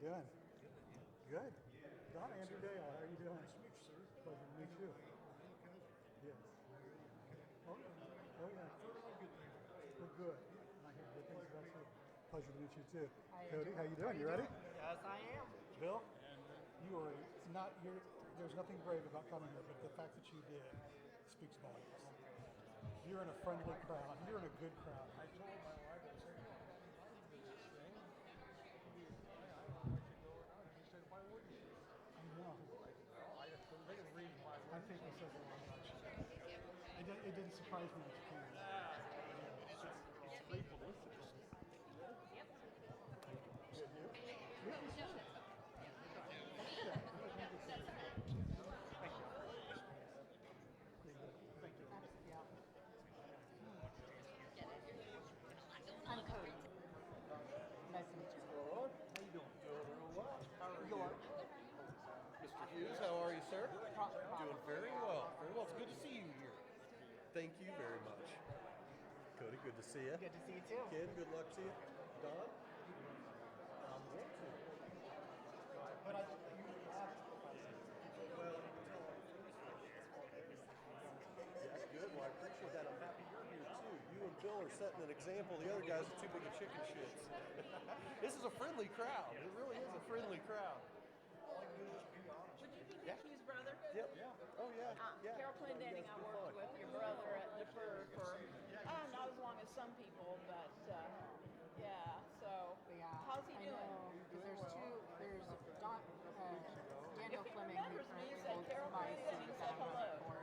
doing? Good. Don, Andrew Dale, how are you doing? Nice to meet you, sir. Pleasure to meet you. Yes. Oh, yeah. Well, good. I hear good things about you. Pleasure to meet you too. Cody, how you doing? You ready? Yes, I am. Bill, you are not. There's nothing brave about coming here, but the fact that you did speaks volumes. You're in a friendly crowd. You're in a good crowd. I told my wife, I said, I do this thing. I don't want you going on. She said, why wouldn't you? I know. Well, I just couldn't think of a reason why I I think this says a lot about you. It didn't surprise me that you came. It's free publicity. Yep. Good, you? Yeah. Thank you. I'm Cody. Nice to meet you. Hello. How you doing? Doing real well. How are York. Mr. Hughes, how are you, sir? Doing very well. Very well. It's good to see you here. Thank you very much. Cody, good to see you. Good to see you too. Ken, good luck to you. Don? But I think you have That's good. Well, I appreciate that. I'm happy you're here, too. You and Bill are setting an example. The other guys are too big of chicken shits. This is a friendly crowd. It really is a friendly crowd. Would you be the Hughes brother? Yep. Yeah. Oh, yeah. Yeah. Carol Clendenning, I worked with your brother at Defer for not as long as some people, but yeah. So how's he doing? Because there's Daniel If he Fleming, who remembers me, currently he said holds Carol my Clendenning seat said that I'm running hello. for.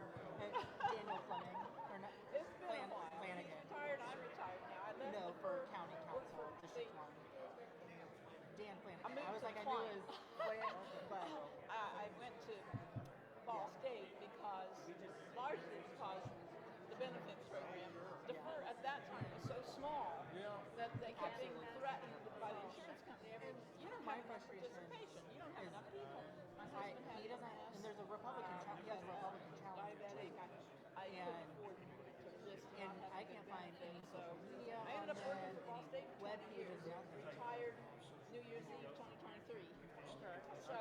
Daniel Fleming, or not, It's been a while. Flanagan. He's retired. I'm retired now. I left No, Defer, for county worked council, for District the- 1. Dan Flanagan. I moved I was to like, I Klein. knew it was Flanagan, but I went to Ball State largely because the benefits program, Defer at that time was so small that they kept being threatened by the insurance company. You don't have enough participation. You don't have enough people. My husband had he doesn't, and there's a Republican, he has a Republican challenge. diabetic. I couldn't afford to list. And I can't find any social media I ended on up working for them, Ball State any for web 20 years. pages, nothing. Retired New Year's Eve 2023. So.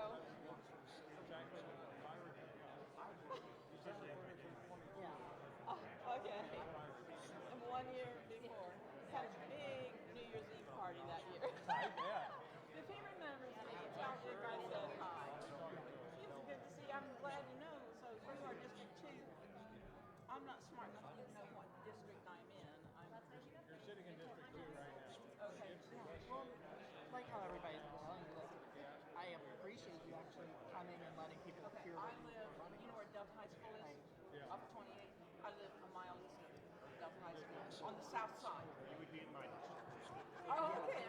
Yeah. Okay. And 1 year before, had a big New Year's Eve party that year. If he remembers me, tell Dick I said hi. It's good to see you. I'm glad you know. So you are District 2. I'm not smart enough to know what district I'm in. You're sitting in District 2 right now. Okay. Well, like how everybody's been telling you, that I appreciate you actually coming and letting people hear what I you're live, running. you know where Dove High School is? Up 28. I live a mile east of Dove High School, on the south side. You would be in my district. Oh, okay.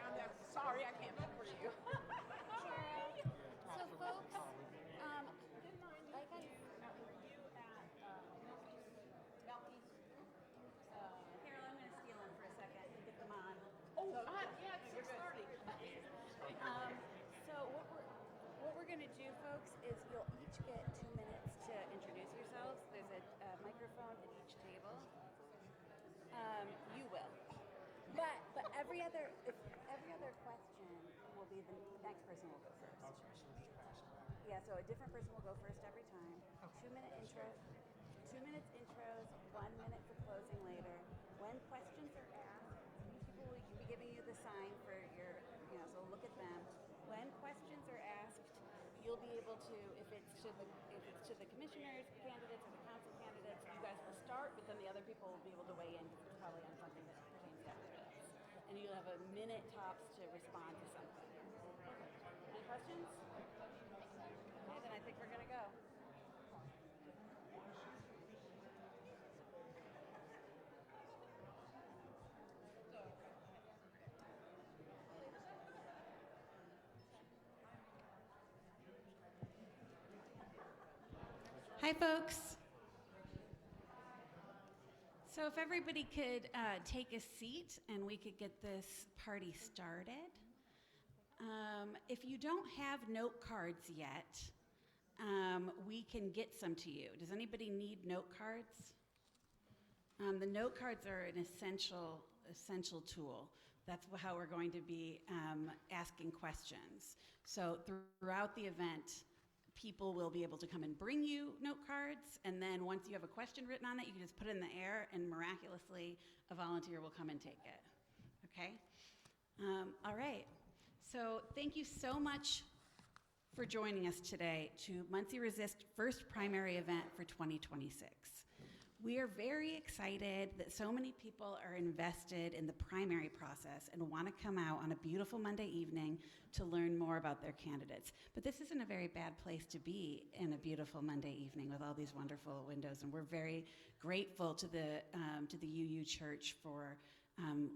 Sorry, I can't vote for you. So folks, like I Were you at Melky's? Carol, I'm going to steal them for a second and get them on. Oh, yeah, it's 6:30. So what we're going to do, folks, is you'll each get 2 minutes to introduce yourselves. There's a microphone at each table. You will. But every other question will be the next person will go first. Yeah, so a different person will go first every time. 2 minute intro. 2 minutes intros, 1 minute for closing later. When questions are asked, people will be giving you the sign for your, so look at them. When questions are asked, you'll be able to, if it's to the commissioners, candidates, or the council candidates, you guys will start, but then the other people will be able to weigh in probably on something that pertains to candidates. And you'll have a minute tops to respond to something. Any questions? Okay, then I think we're gonna go. Hi, folks. So if everybody could take a seat and we could get this party started. If you don't have note cards yet, we can get some to you. Does anybody need note cards? The note cards are an essential tool That's how we're going to be asking questions. So throughout the event, people will be able to come and bring you note cards, and then once you have a question written on it, you can just put it in the air, and miraculously, a volunteer will come and take it. Okay? All right. So thank you so much for joining us today to Muncie Resist first primary event for 2026. We are very excited that so many people are invested in the primary process and want to come out on a beautiful Monday evening to learn more about their candidates. But this isn't a very bad place to be in a beautiful Monday evening with all these wonderful windows, and we're very grateful to the UU Church for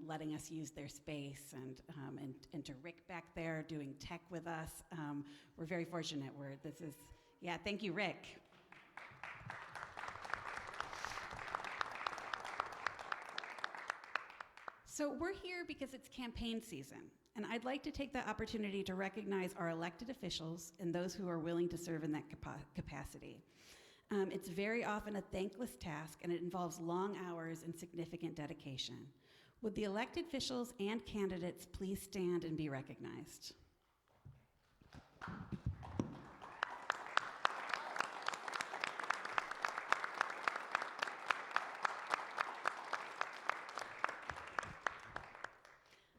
letting us use their space, and to Rick back there doing tech with us. We're very fortunate. Thank you, Rick. So we're here because it's campaign season, and I'd like to take the opportunity to recognize our elected officials and those who are willing to serve in that capacity. It's very often a thankless task, and it involves long hours and significant dedication. Would the elected officials and candidates please stand and be recognized?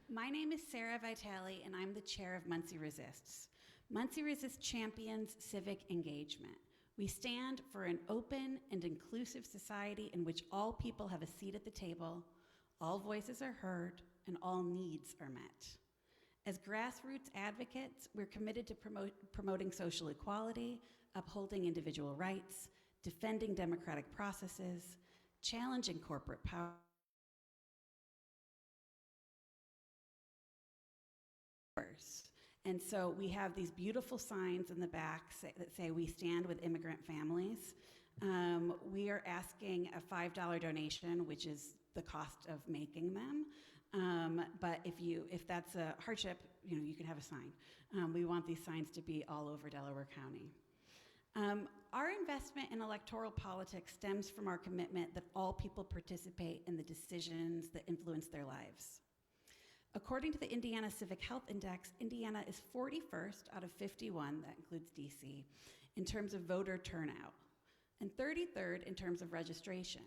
My name is Sarah Vitale, and I'm the chair of Muncie Resists. Muncie Resists champions civic engagement. We stand for an open and inclusive society in which all people have a seat at the table, all voices are heard, and all needs are met. As grassroots advocates, we're committed to promoting social equality, upholding individual rights, defending democratic processes, challenging corporate power, and so we have these beautiful signs in the back that say we stand with immigrant families. We are asking a $5 donation, which is the cost of making them. But if that's a hardship, you can have a sign. We want these signs to be all over Delaware County. Our investment in electoral politics stems from our commitment that all people participate in the decisions that influence their lives. According to the Indiana Civic Health Index, Indiana is 41st out of 51, that includes DC, in terms of voter turnout, and 33rd in terms of registration.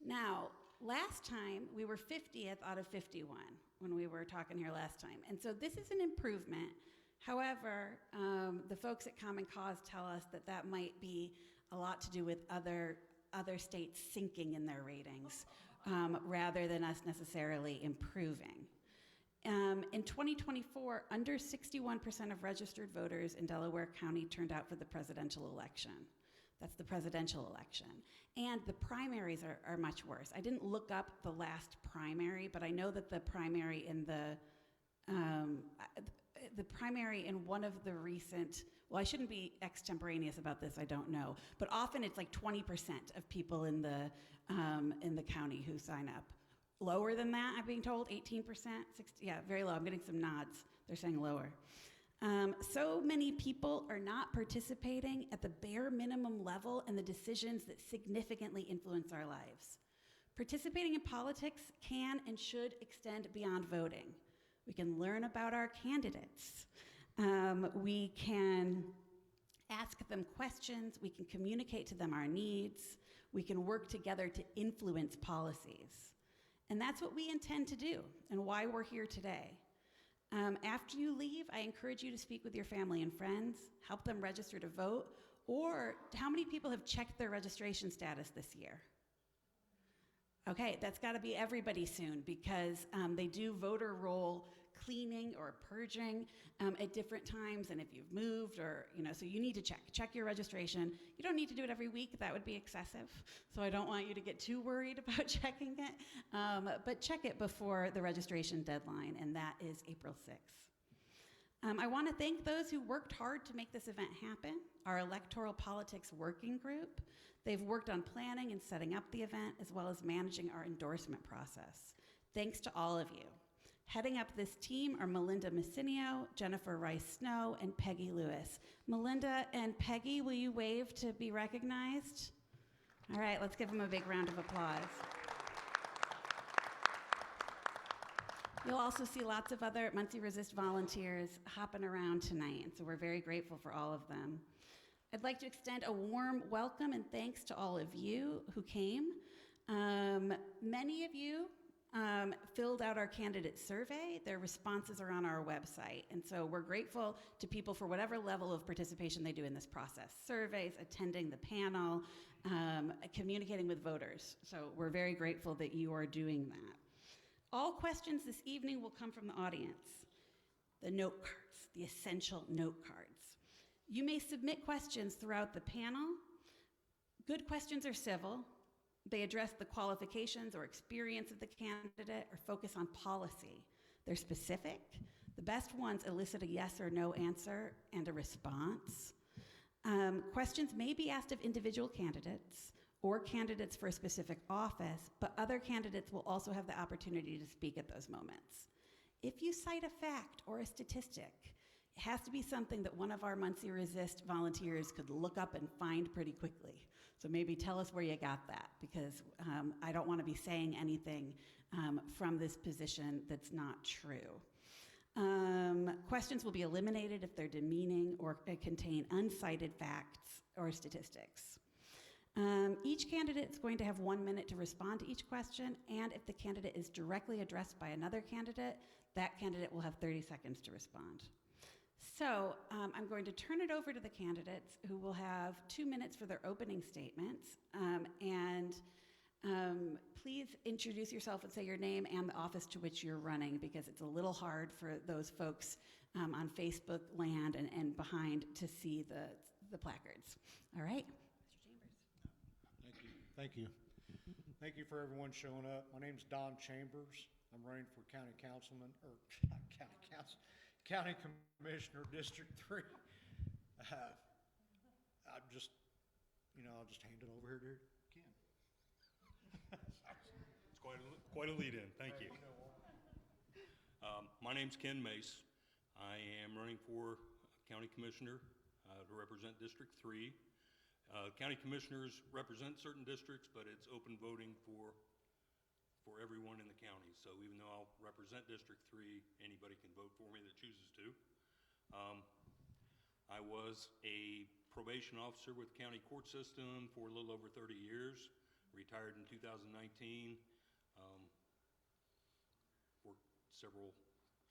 Now, last time we were 50th out of 51 when we were talking here last time, and so this is an improvement. However, the folks at Common Cause tell us that might be a lot to do with other states sinking in their ratings rather than us necessarily improving. In 2024, under 61% of registered voters in Delaware County turned out for the presidential election. That's the presidential election. And the primaries are much worse. I didn't look up the last primary, but I know that the primary in one of the recent, well, I shouldn't be extemporaneous about this, I don't know, but often it's like 20% of people in the county who sign up. Lower than that, I'm being told, 18%, 60, yeah, very low. I'm getting some nods. They're saying lower. So many people are not participating at the bare minimum level in the decisions that significantly influence our lives. Participating in politics can and should extend beyond voting. We can learn about our candidates. We can ask them questions. We can communicate to them our needs. We can work together to influence policies. And that's what we intend to do and why we're here today. After you leave, I encourage you to speak with your family and friends, help them register to vote, or how many people have checked their registration status this year? Okay, that's gotta be everybody soon because they do voter roll cleaning or purging at different times, and if you've moved or, so you need to check your registration. You don't need to do it every week, that would be excessive. So I don't want you to get too worried about checking it, but check it before the registration deadline, and that is April 6th. I wanna thank those who worked hard to make this event happen, our electoral politics working group. They've worked on planning and setting up the event, as well as managing our endorsement process. Thanks to all of you. Heading up this team are Melinda Messinio, Jennifer Rice-Snow, and Peggy Lewis. Melinda and Peggy, will you wave to be recognized? All right, let's give them a big round of applause. You'll also see lots of other Muncie Resist volunteers hopping around tonight, and so we're very grateful for all of them. I'd like to extend a warm welcome and thanks to all of you who came. Many of you filled out our candidate survey. Their responses are on our website, and so we're grateful to people for whatever level of participation they do in this process. Surveys, attending the panel, communicating with voters. So we're very grateful that you are doing that. All questions this evening will come from the audience. The note cards, the essential note cards. You may submit questions throughout the panel. Good questions are civil. They address the qualifications or experience of the candidate or focus on policy. They're specific. The best ones elicit a yes or no answer and a response. Questions may be asked of individual candidates or candidates for a specific office, but other candidates will also have the opportunity to speak at those moments. If you cite a fact or a statistic, it has to be something that one of our Muncie Resist volunteers could look up and find pretty quickly. So maybe tell us where you got that, because I don't want to be saying anything from this position that's not true. Questions will be eliminated if they're demeaning or contain uncited facts or statistics. Each candidate is going to have 1 minute to respond to each question, and if the candidate is directly addressed by another candidate, that candidate will have 30 seconds to respond. So I'm going to turn it over to the candidates, who will have 2 minutes for their opening statements. Please introduce yourself and say your name and the office to which you're running, because it's a little hard for those folks on Facebook land and behind to see the placards. All right, Mr. Chambers. Thank you. Thank you for everyone showing up. My name's Don Chambers. I'm running for county councilman, or county commissioner, District 3. I'll just hand it over here to Ken. It's quite a lead-in. Thank you. My name's Ken Mace. I am running for county commissioner to represent District 3. County commissioners represent certain districts, but it's open voting for everyone in the county. So even though I'll represent District 3, anybody can vote for me that chooses to. I was a probation officer with the county court system for a little over 30 years, retired in 2019, worked several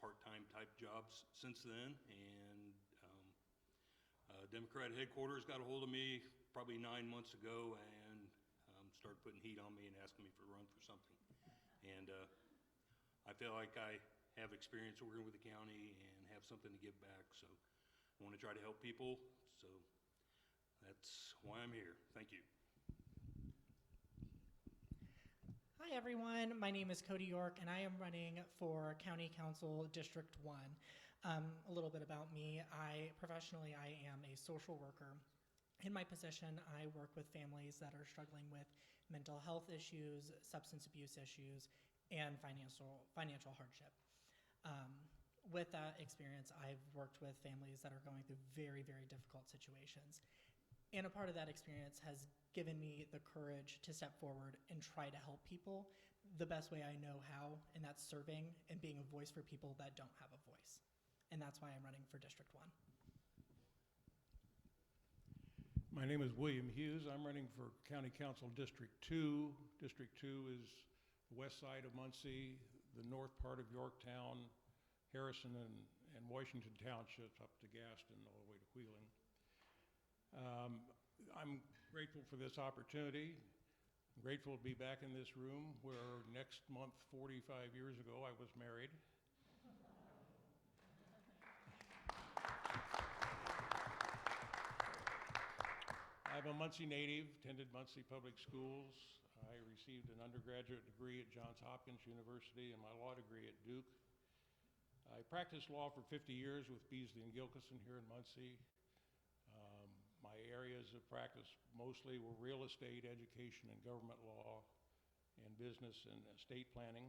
part-time type jobs since then, and Democrat headquarters got a hold of me probably 9 months ago and started putting heat on me and asking me to run for something. And I feel like I have experience working with the county and have something to give back, so I want to try to help people, so that's why I'm here. Thank you. Hi everyone, my name is Cody York and I am running for County Council District 1. A little bit about me. Professionally, I am a social worker. In my position, I work with families that are struggling with mental health issues, substance abuse issues, and financial hardship. With that experience, I've worked with families that are going through very, very difficult situations. And a part of that experience has given me the courage to step forward and try to help people the best way I know how, and that's serving and being a voice for people that don't have a voice. And that's why I'm running for District 1. My name is William Hughes. I'm running for County Council District 2. District 2 is the west side of Muncie, the north part of Yorktown, Harrison and Washington Townships up to Gaston, all the way to Wheeling. I'm grateful for this opportunity. I'm grateful to be back in this room where next month, 45 years ago, I was married. I'm a Muncie native, attended Muncie Public Schools. I received an undergraduate degree at Johns Hopkins University and my law degree at Duke. I practiced law for 50 years with Beasley and Gilkison here in Muncie. My areas of practice mostly were real estate, education, and government law, and business and estate planning.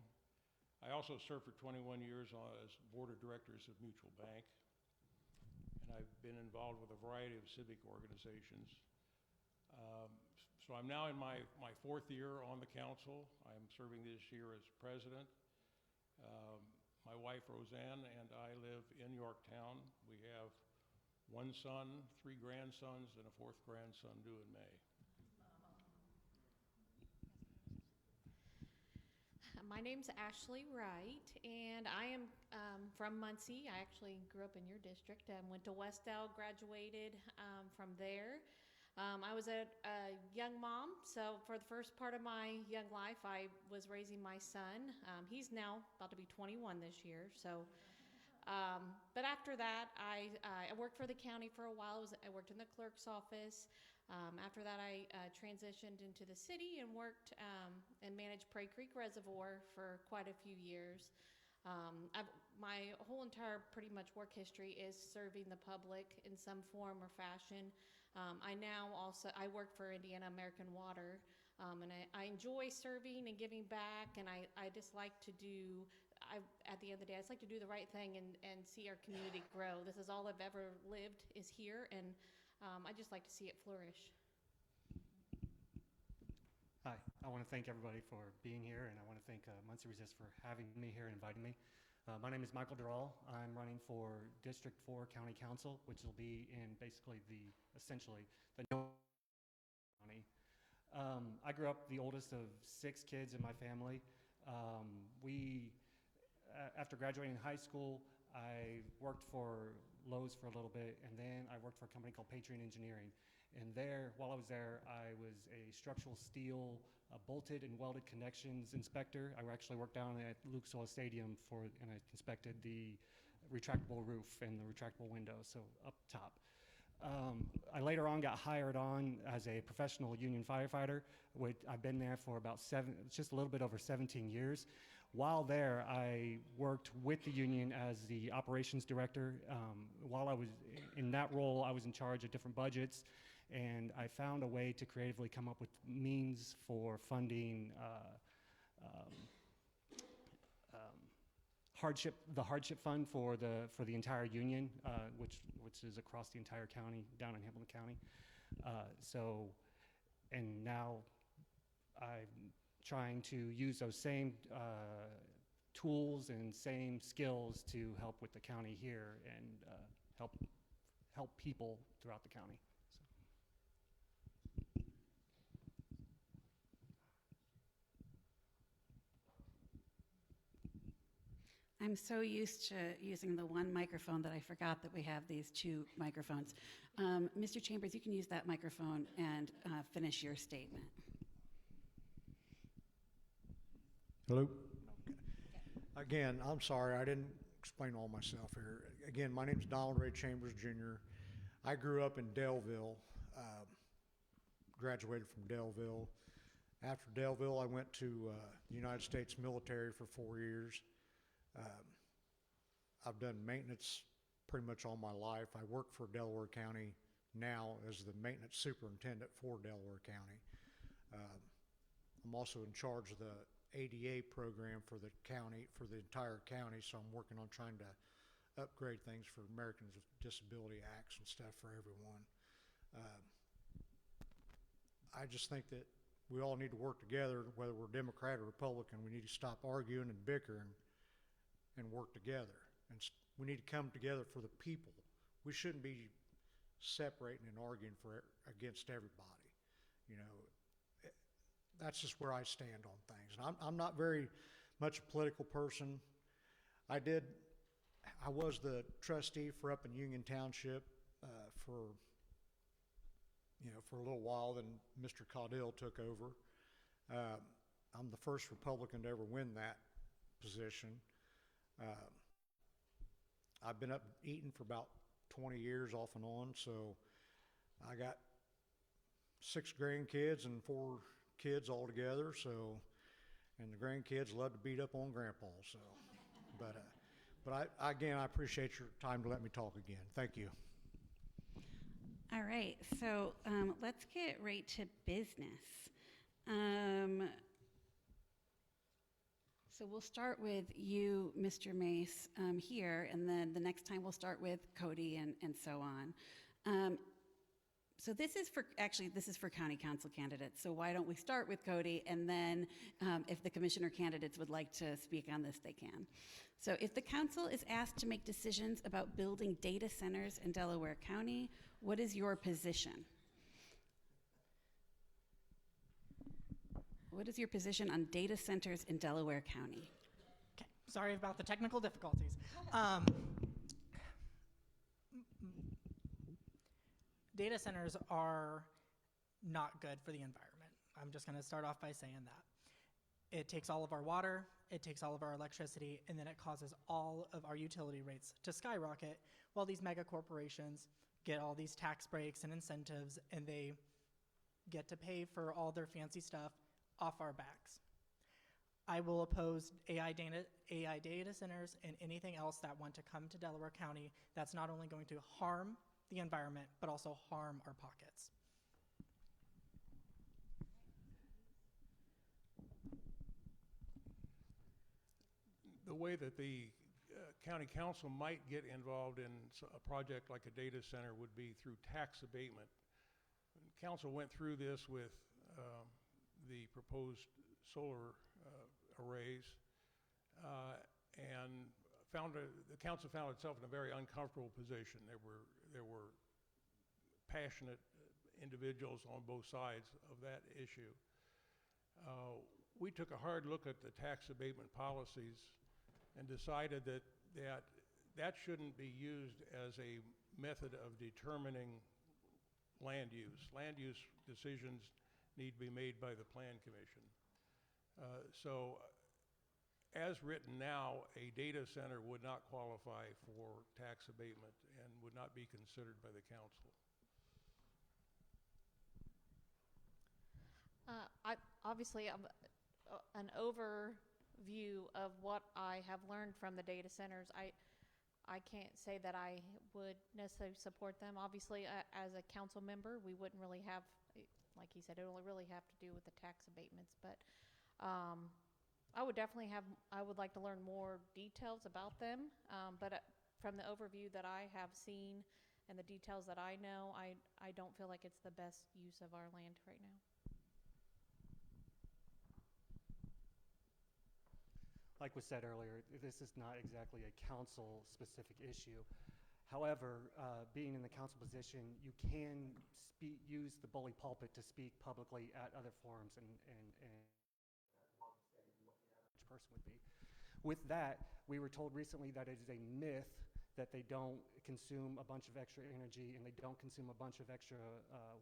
I also served for 21 years as board of directors of Mutual Bank, and I've been involved with a variety of civic organizations. So I'm now in my fourth year on the council. I'm serving this year as president. My wife Roseanne and I live in Yorktown. We have one son, 3 grandsons, and a 4th grandson due in May. My name's Ashley Wright, and I am from Muncie. I actually grew up in your district and went to Westdale, graduated from there. I was a young mom, so for the first part of my young life, I was raising my son. He's now about to be 21 this year, so. But after that, I worked for the county for a while. I worked in the clerk's office. After that, I transitioned into the city and worked and managed Prairie Creek Reservoir for quite a few years. My whole entire pretty much work history is serving the public in some form or fashion. I work for Indiana American Water, and I enjoy serving and giving back, and I just like to do, at the end of the day, I just like to do the right thing and see our community grow. This is all I've ever lived is here, and I just like to see it flourish. Hi, I want to thank everybody for being here, and I want to thank Muncie Resists for having me here and inviting me. My name is Michael Durall. I'm running for District 4 County Council, which will be in basically essentially the county. I grew up the oldest of 6 kids in my family. After graduating high school, I worked for Lowe's for a little bit, and then I worked for a company called Patriot Engineering. And there, while I was there, I was a structural steel bolted and welded connections inspector. I actually worked down at Lucas Oil Stadium and I inspected the retractable roof and the retractable windows, so up top. I later on got hired on as a professional union firefighter. I've been there for about just a little bit over 17 years. While there, I worked with the union as the operations director. While I was in that role, I was in charge of different budgets, and I found a way to creatively come up with means for funding the hardship fund for the entire union, which is across the entire county, down in Hamilton County. And now I'm trying to use those same tools and same skills to help with the county here and help people throughout the county. I'm so used to using the one microphone that I forgot that we have these 2 microphones. Mr. Chambers, you can use that microphone and finish your statement. Hello? Okay. Again, I'm sorry, I didn't explain all myself here. Again, my name's Donald Ray Chambers, Jr. I grew up in Daleville, graduated from Daleville. After Daleville, I went to the United States military for 4 years. I've done maintenance pretty much all my life. I work for Delaware County now as the maintenance superintendent for Delaware County. I'm also in charge of the ADA program for the county, for the entire county, so I'm working on trying to upgrade things for Americans with Disability Acts and stuff for everyone. I just think that we all need to work together, whether we're Democrat or Republican. We need to stop arguing and bickering and work together. And we need to come together for the people. We shouldn't be separating and arguing against everybody. You know, that's just where I stand on things. And I'm not very much a political person. I was the trustee for up in Union Township for a little while. Then Mr. Caudill took over. I'm the first Republican to ever win that position. I've been up Eaton for about 20 years off and on, so I got 6 grandkids and 4 kids all together, and the grandkids love to beat up on grandpa, so. But I appreciate your time to let me talk again. Thank you. All right, so let's get right to business. So we'll start with you, Mr. Mace, here, and then the next time we'll start with Cody and so on. So this is for county council candidates. So why don't we start with Cody, and then if the commissioner candidates would like to speak on this, they can. So if the council is asked to make decisions about building data centers in Delaware County, what is your position? What is your position on data centers in Delaware County? Okay, sorry about the technical difficulties. Data centers are not good for the environment. I'm just going to start off by saying that. It takes all of our water, it takes all of our electricity, and then it causes all of our utility rates to skyrocket while these mega corporations get all these tax breaks and incentives, and they get to pay for all their fancy stuff off our backs. I will oppose AI data centers and anything else that want to come to Delaware County that's not only going to harm the environment, but also harm our pockets. The way that the county council might get involved in a project like a data center would be through tax abatement. Council went through this with the proposed solar arrays and the council found itself in a very uncomfortable position. There were passionate individuals on both sides of that issue. We took a hard look at the tax abatement policies and decided that shouldn't be used as a method of determining land use. Land use decisions need to be made by the Plan Commission. So as written now, a data center would not qualify for tax abatement and would not be considered by the council. Obviously, an overview of what I have learned from the data centers. I can't say that I would necessarily support them. Obviously, as a council member, we wouldn't really have, like he said, it would really have to do with the tax abatements. But I would like to learn more details about them. But from the overview that I have seen and the details that I know, I don't feel like it's the best use of our land right now. Like was said earlier, this is not exactly a council-specific issue. However, being in the council position, you can use the bully pulpit to speak publicly at other forums and each person would be. With that, we were told recently that it is a myth that they don't consume a bunch of extra energy and they don't consume a bunch of extra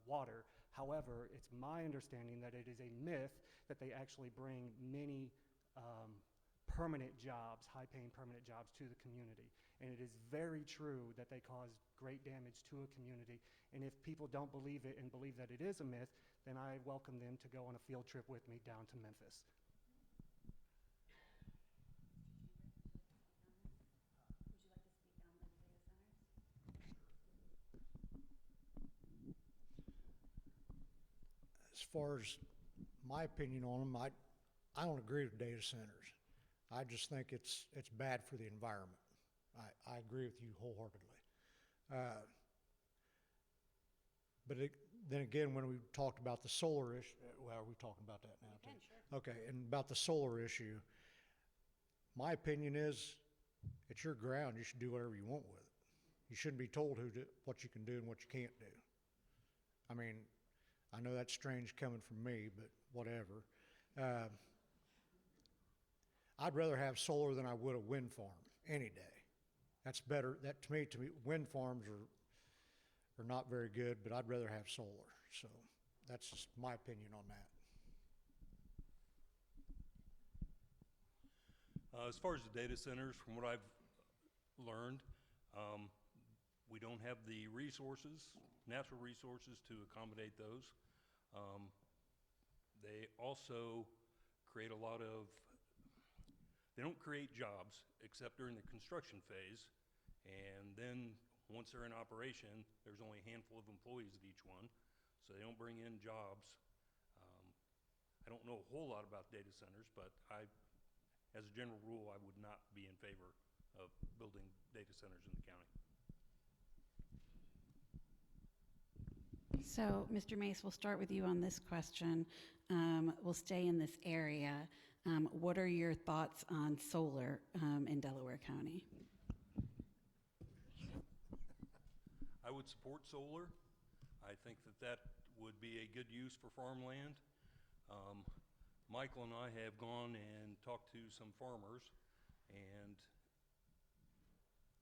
water. However, it's my understanding that it is a myth that they actually bring many permanent jobs, high-paying permanent jobs to the community. And it is very true that they cause great damage to a community. And if people don't believe it and believe that it is a myth, then I welcome them to go on a field trip with me down to Memphis. As far as my opinion on them, I don't agree with data centers. I just think it's bad for the environment. I agree with you wholeheartedly. But then again, when we talked about the solar issue, well, we're talking about that now too. Sure. Okay, and about the solar issue, my opinion is it's your ground. You should do whatever you want with it. You shouldn't be told what you can do and what you can't do. I mean, I know that's strange coming from me, but whatever. I'd rather have solar than I would a wind farm any day. That's better. That to me, wind farms are not very good, but I'd rather have solar. So that's just my opinion on that. As far as the data centers, from what I've learned, we don't have the resources, natural resources, to accommodate those. They also create a lot of, they don't create jobs except during the construction phase. And then once they're in operation, there's only a handful of employees at each one. So they don't bring in jobs. I don't know a whole lot about data centers, but as a general rule, I would not be in favor of building data centers in the county. So, Mr. Mace, we'll start with you on this question. We'll stay in this area. What are your thoughts on solar in Delaware County? I would support solar. I think that would be a good use for farmland. Michael and I have gone and talked to some farmers, and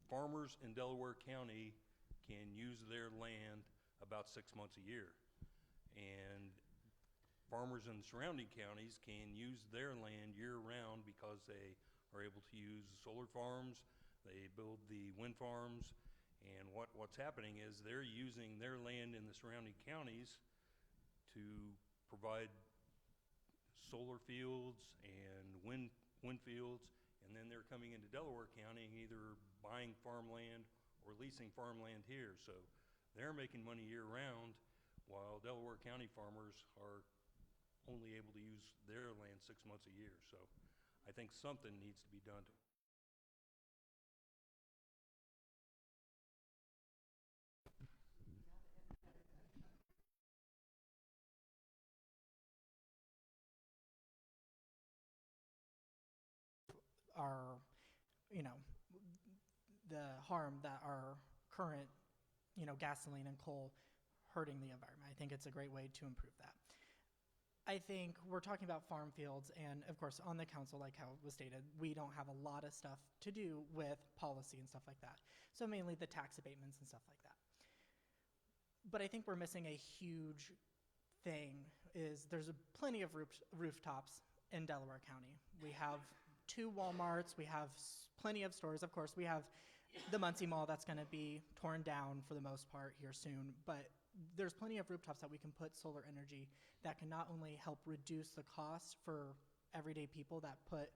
farmers in Delaware County can use their land about 6 months a year. And farmers in surrounding counties can use their land year-round because they are able to use solar farms, they build the wind farms, and what's happening is they're using their land in the surrounding counties to provide solar fields and wind fields, and then they're coming into Delaware County and either buying farmland or leasing farmland here. So they're making money year-round, while Delaware County farmers are only able to use their land 6 months a year. So I think something needs to be done to our, you know, the harm that our current, gasoline and coal hurting the environment. I think it's a great way to improve that. I think we're talking about farm fields, and of course on the council, like how it was stated, we don't have a lot of stuff to do with policy and stuff like that. So mainly the tax abatements and stuff like that. But I think we're missing a huge thing is there's plenty of rooftops in Delaware County. We have 2 Walmarts, we have plenty of stores. Of course, we have the Muncie Mall that's going to be torn down for the most part here soon, but there's plenty of rooftops that we can put solar energy that can not only help reduce the cost for everyday people that put,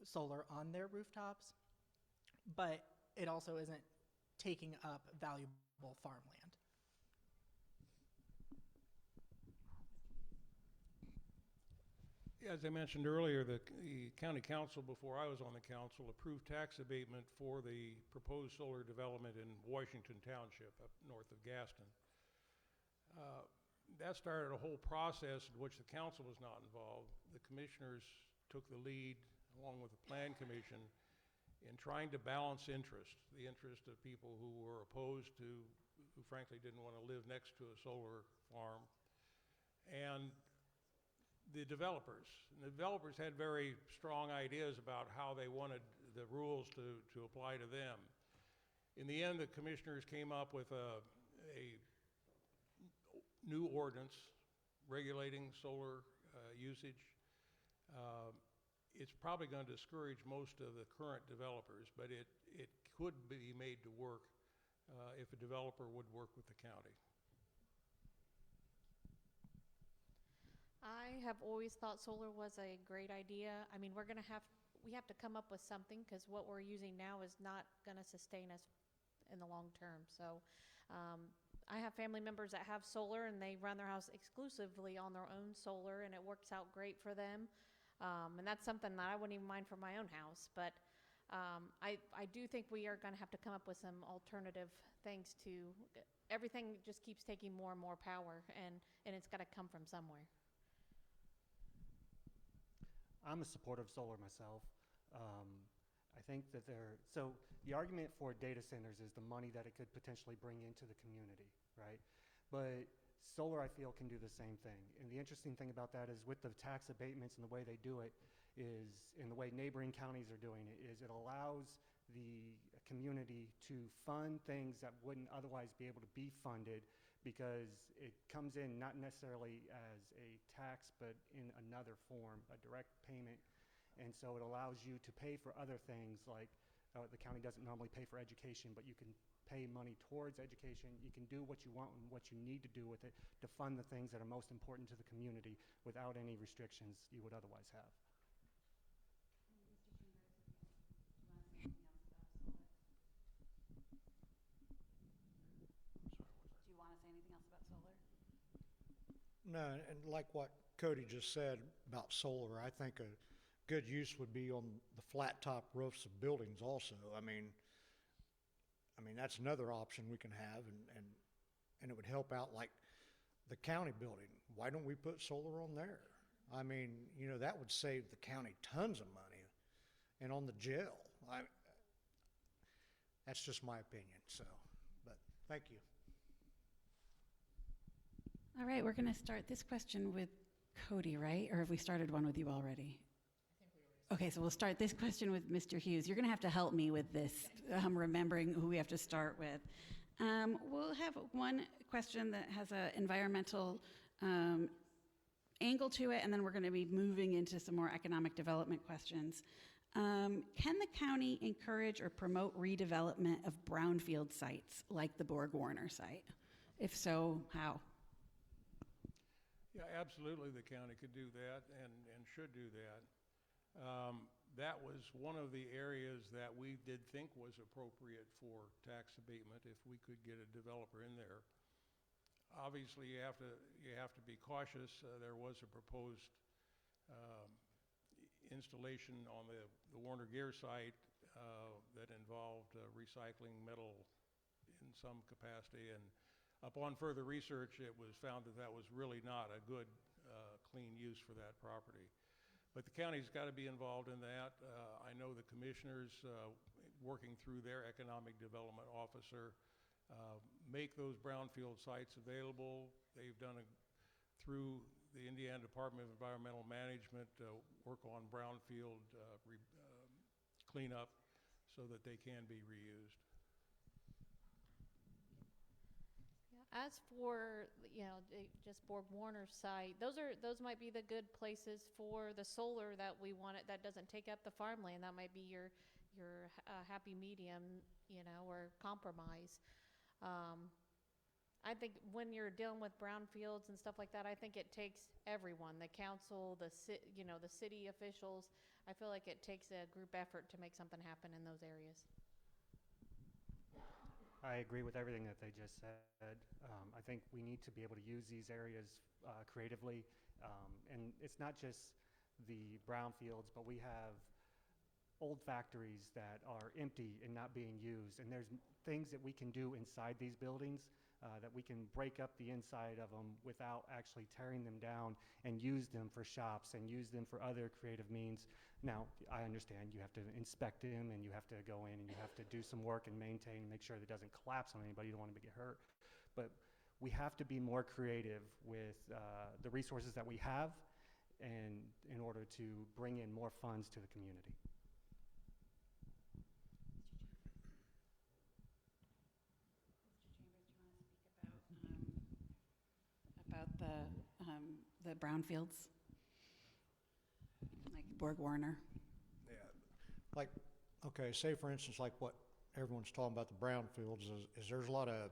solar on their rooftops, but it also isn't taking up valuable farmland. As I mentioned earlier, the county council, before I was on the council, approved tax abatement for the proposed solar development in Washington Township up north of Gaston. That started a whole process in which the council was not involved. The commissioners took the lead, along with the Plan Commission, in trying to balance interest, the interest of people who were opposed to, who frankly didn't want to live next to a solar farm, and the developers. And the developers had very strong ideas about how they wanted the rules to apply to them. In the end, the commissioners came up with a new ordinance regulating solar usage. It's probably going to discourage most of the current developers, but it could be made to work if a developer would work with the county. I have always thought solar was a great idea. I mean, we have to come up with something because what we're using now is not going to sustain us in the long term. So I have family members that have solar and they run their house exclusively on their own solar, and it works out great for them. And that's something that I wouldn't even mind for my own house. But I do think we are going to have to come up with some alternative things to everything. Just keeps taking more and more power, and it's got to come from somewhere. I'm a supporter of solar myself. I think that so the argument for data centers is the money that it could potentially bring into the community, right? But solar, I feel, can do the same thing. And the interesting thing about that is with the tax abatements and the way they do it is, and the way neighboring counties are doing it, is it allows the community to fund things that wouldn't otherwise be able to be funded because it comes in not necessarily as a tax, but in another form, a direct payment. And so it allows you to pay for other things like the county doesn't normally pay for education, but you can pay money towards education. You can do what you want and what you need to do with it to fund the things that are most important to the community without any restrictions you would otherwise have. No, and like what Cody just said about solar, I think a good use would be on the flat top roofs of buildings also. I mean that's another option we can have, and and it would help out like the county building. Why don't we put solar on there? I mean, you know, that would save the county tons of money, and on the jail. That's just my opinion, so, but thank you. All right, we're going to start this question with Cody, right? Or have we started one with you already? Okay, so we'll start this question with Mr. Hughes. You're going to have to help me with this, remembering who we have to start with. We'll have one question that has an environmental angle to it, and then we're going to be moving into some more economic development questions. Can the county encourage or promote redevelopment of brownfield sites like the Borg Warner site? If so, how? Yeah, absolutely the county could do that and should do that. That was one of the areas that we did think was appropriate for tax abatement if we could get a developer in there. Obviously, you have to be cautious. There was a proposed installation on the Warner Gear site that involved recycling metal in some capacity, and upon further research, it was found that that was really not a good, clean use for that property. But the county's got to be involved in that. I know the commissioners, working through their economic development officer, make those brownfield sites available. They've done through the Indiana Department of Environmental Management, work on brownfield cleanup so that they can be reused. As for, just Borg Warner site, those might be the good places for the solar that we want that doesn't take up the farmland. That might be your happy medium, or compromise. I think when you're dealing with brownfields and stuff like that, I think it takes everyone, the council, the city officials. I feel like it takes a group effort to make something happen in those areas. I agree with everything that they just said. I think we need to be able to use these areas creatively. And it's not just the brownfields, but we have old factories that are empty and not being used. And there's things that we can do inside these buildings that we can break up the inside of them without actually tearing them down and use them for shops and use them for other creative means. Now, I understand you have to inspect them and you have to go in and you have to do some work and maintain and make sure that it doesn't collapse on anybody. You don't want them to get hurt. But we have to be more creative with the resources that we have and in order to bring in more funds to the community. About the brownfields, like Borg Warner. Yeah, like, okay, say for instance, like what everyone's talking about the brownfields is there's a lot of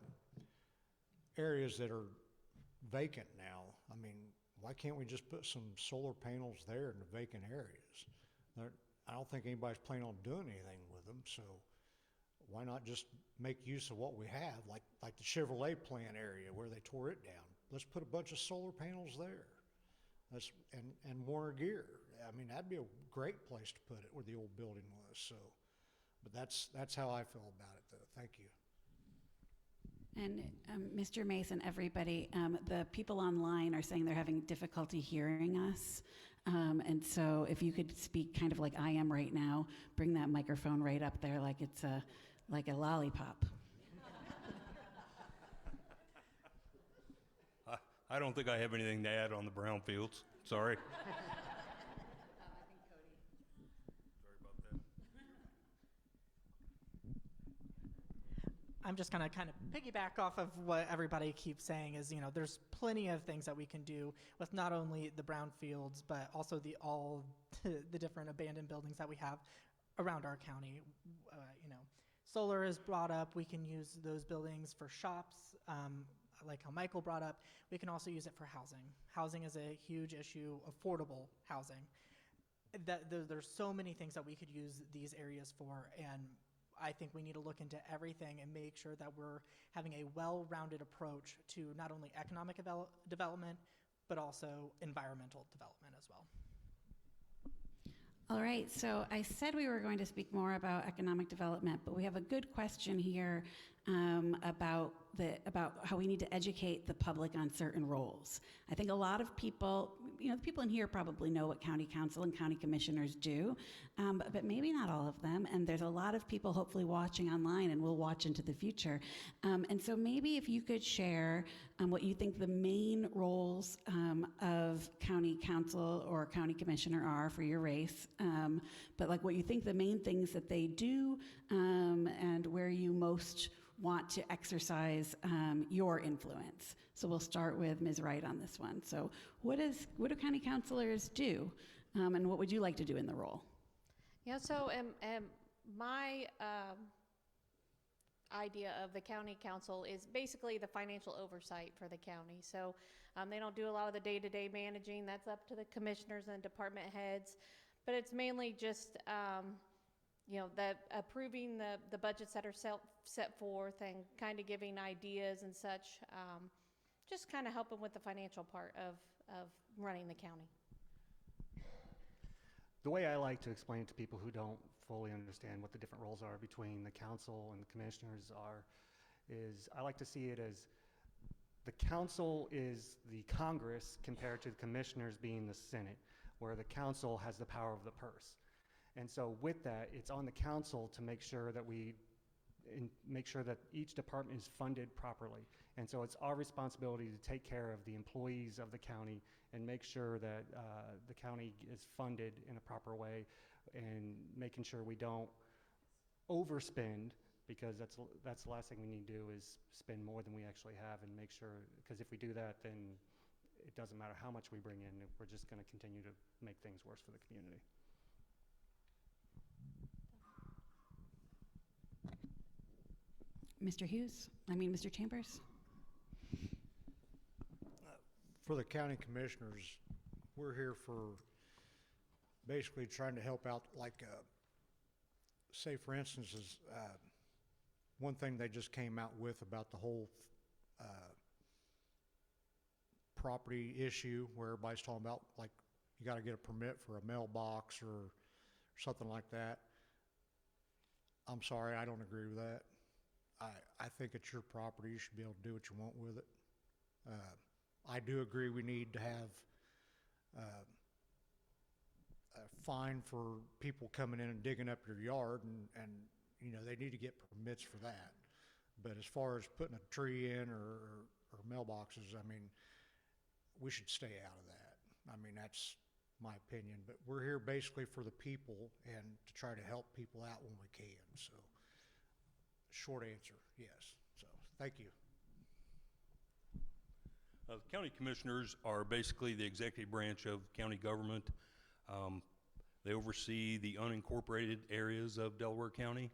areas that are vacant now. I mean, why can't we just put some solar panels there in the vacant areas? I don't think anybody's planning on doing anything with them, so why not just make use of what we have, like the Chevrolet plant area where they tore it down. Let's put a bunch of solar panels there. And Warner Gear. I mean, that'd be a great place to put it where the old building was. So, but that's how I feel about it, though. Thank you. And Mr. Mace and everybody, the people online are saying they're having difficulty hearing us. And so if you could speak kind of like I am right now, bring that microphone right up there like it's like a lollipop. I don't think I have anything to add on the brownfields. Sorry. I think Cody. Sorry about that. I'm just going to kind of piggyback off of what everybody keeps saying is, there's plenty of things that we can do with not only the brownfields, but also the different abandoned buildings that we have around our county. Solar is brought up. We can use those buildings for shops, like how Michael brought up. We can also use it for housing. Housing is a huge issue, affordable housing. There's so many things that we could use these areas for, and I think we need to look into everything and make sure that we're having a well-rounded approach to not only economic development, but also environmental development as well. All right, so I said we were going to speak more about economic development, but we have a good question here about how we need to educate the public on certain roles. I think a lot of people, the people in here probably know what county council and county commissioners do, but maybe not all of them. And there's a lot of people hopefully watching online and will watch into the future. And so maybe if you could share what you think the main roles of county council or county commissioner are for your race, but like what you think the main things that they do and where you most want to exercise your influence. So we'll start with Ms. Wright on this one. So what do county councilors do, and what would you like to do in the role? Yeah, so my idea of the county council is basically the financial oversight for the county. So they don't do a lot of the day-to-day managing. That's up to the commissioners and department heads. But it's mainly just approving the budgets that are set forth and kind of giving ideas and such, just kind of helping with the financial part of running the county. The way I like to explain it to people who don't fully understand what the different roles are between the council and the commissioners is I like to see it as the council is the Congress compared to the commissioners being the Senate, where the council has the power of the purse. And so with that, it's on the council to make sure that each department is funded properly. And so it's our responsibility to take care of the employees of the county and make sure that the county is funded in a proper way, and making sure we don't overspend, because that's the last thing we need to do is spend more than we actually have, and make sure, because if we do that, then it doesn't matter how much we bring in, we're just going to continue to make things worse for the community. Mr. Chambers? For the county commissioners, we're here for basically trying to help out, like, say for instance, is one thing they just came out with about the whole property issue, where everybody's talking about, like, you got to get a permit for a mailbox or something like that. I'm sorry, I don't agree with that. I think it's your property. You should be able to do what you want with it. I do agree we need to have a fine for people coming in and digging up your yard, and they need to get permits for that. But as far as putting a tree in or mailboxes, I mean, we should stay out of that. I mean, that's my opinion. But we're here basically for the people and to try to help people out when we can. So, short answer, yes. So, thank you. County commissioners are basically the executive branch of county government. They oversee the unincorporated areas of Delaware County.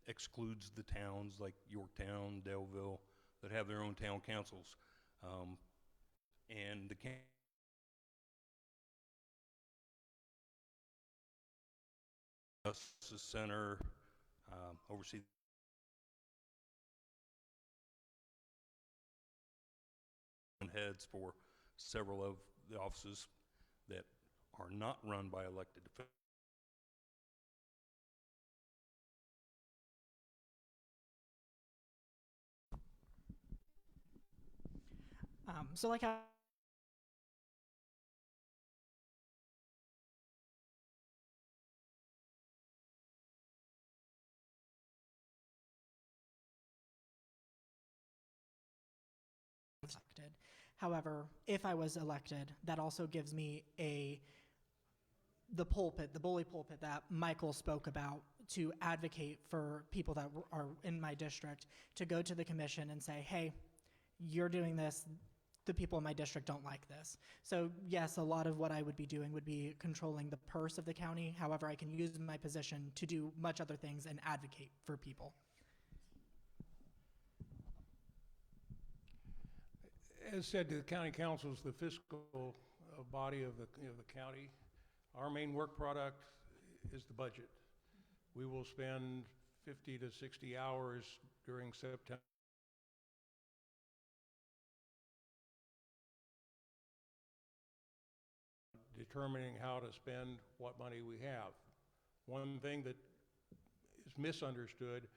Excludes the towns like Yorktown, Daleville, that have their own town councils. And the Justice Center oversee heads for several of the offices that are not run by elected officials. So like how elected. However, if I was elected, that also gives me the bully pulpit that Michael spoke about, to advocate for people that are in my district, to go to the commission and say, hey, you're doing this, the people in my district don't like this. So yes, a lot of what I would be doing would be controlling the purse of the county. However, I can use my position to do much other things and advocate for people. As said, the county council is the fiscal body of the county. Our main work product is the budget. We will spend 50 to 60 hours during September determining how to spend what money we have. One thing that is misunderstood,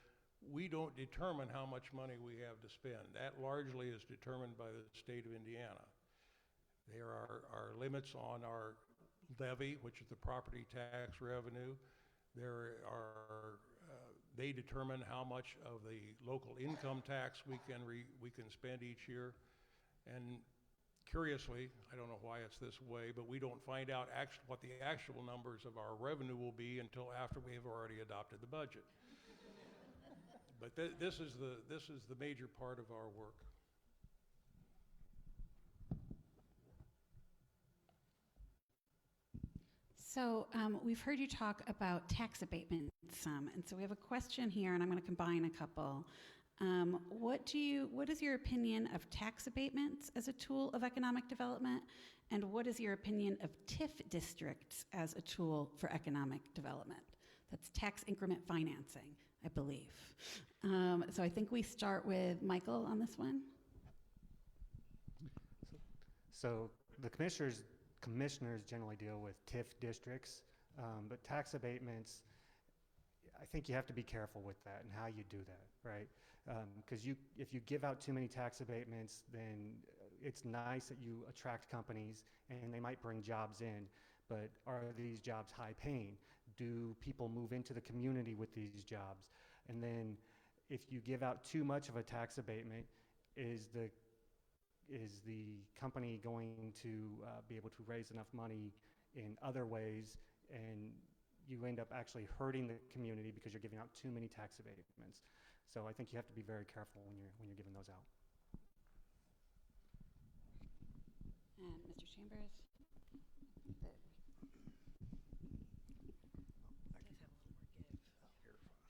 we don't determine how much money we have to spend. That largely is determined by the state of Indiana. There are limits on our levy, which is the property tax revenue. They determine how much of the local income tax we can spend each year. And curiously, I don't know why it's this way, but we don't find out what the actual numbers of our revenue will be until after we have already adopted the budget. But this is the major part of our work. So we've heard you talk about tax abatements some, and so we have a question here, and I'm going to combine a couple. What is your opinion of tax abatements as a tool of economic development, and what is your opinion of TIF districts as a tool for economic development? That's tax increment financing, I believe. So I think we start with Michael on this one. So the commissioners generally deal with TIF districts, but tax abatements, I think you have to be careful with that and how you do that, right? Because if you give out too many tax abatements, then it's nice that you attract companies and they might bring jobs in, but are these jobs high paying? Do people move into the community with these jobs? And then if you give out too much of a tax abatement, is the company going to be able to raise enough money in other ways, and you end up actually hurting the community because you're giving out too many tax abatements. So I think you have to be very careful when you're giving those out. And Mr. Chambers? If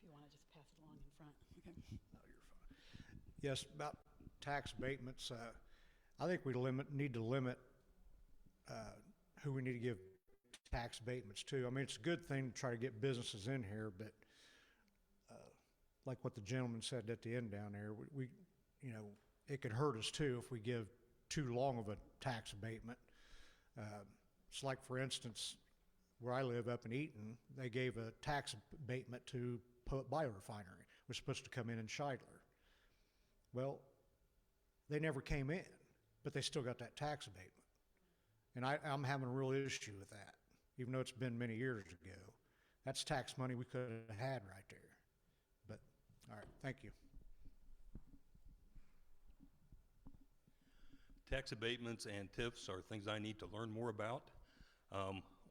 you want to just pass it along in front. Okay. No, you're fine. Yes, about tax abatements, I think we need to limit who we need to give tax abatements to. I mean, it's a good thing to try to get businesses in here, but like what the gentleman said at the end down there, we it could hurt us too if we give too long of a tax abatement. It's like, for instance, where I live up in Eaton, they gave a tax abatement to biorefinery. It was supposed to come in Scheidler. Well, they never came in, but they still got that tax abatement. And I'm having a real issue with that, even though it's been many years ago. That's tax money we could have had right there. But, all right, thank you. Tax abatements and TIFs are things I need to learn more about.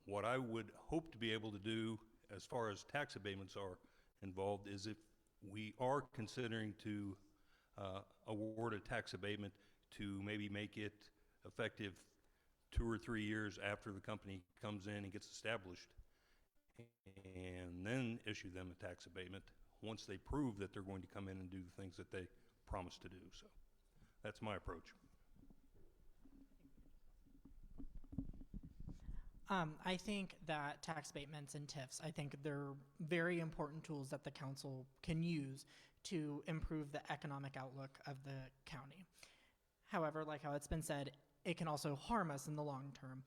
What I would hope to be able to do as far as tax abatements are involved is if we are considering to award a tax abatement to maybe make it effective 2 or 3 years after the company comes in and gets established, and then issue them a tax abatement once they prove that they're going to come in and do the things that they promised to do. So that's my approach. I think that tax abatements and TIFs, I think they're very important tools that the council can use to improve the economic outlook of the county. However, like how it's been said, it can also harm us in the long term.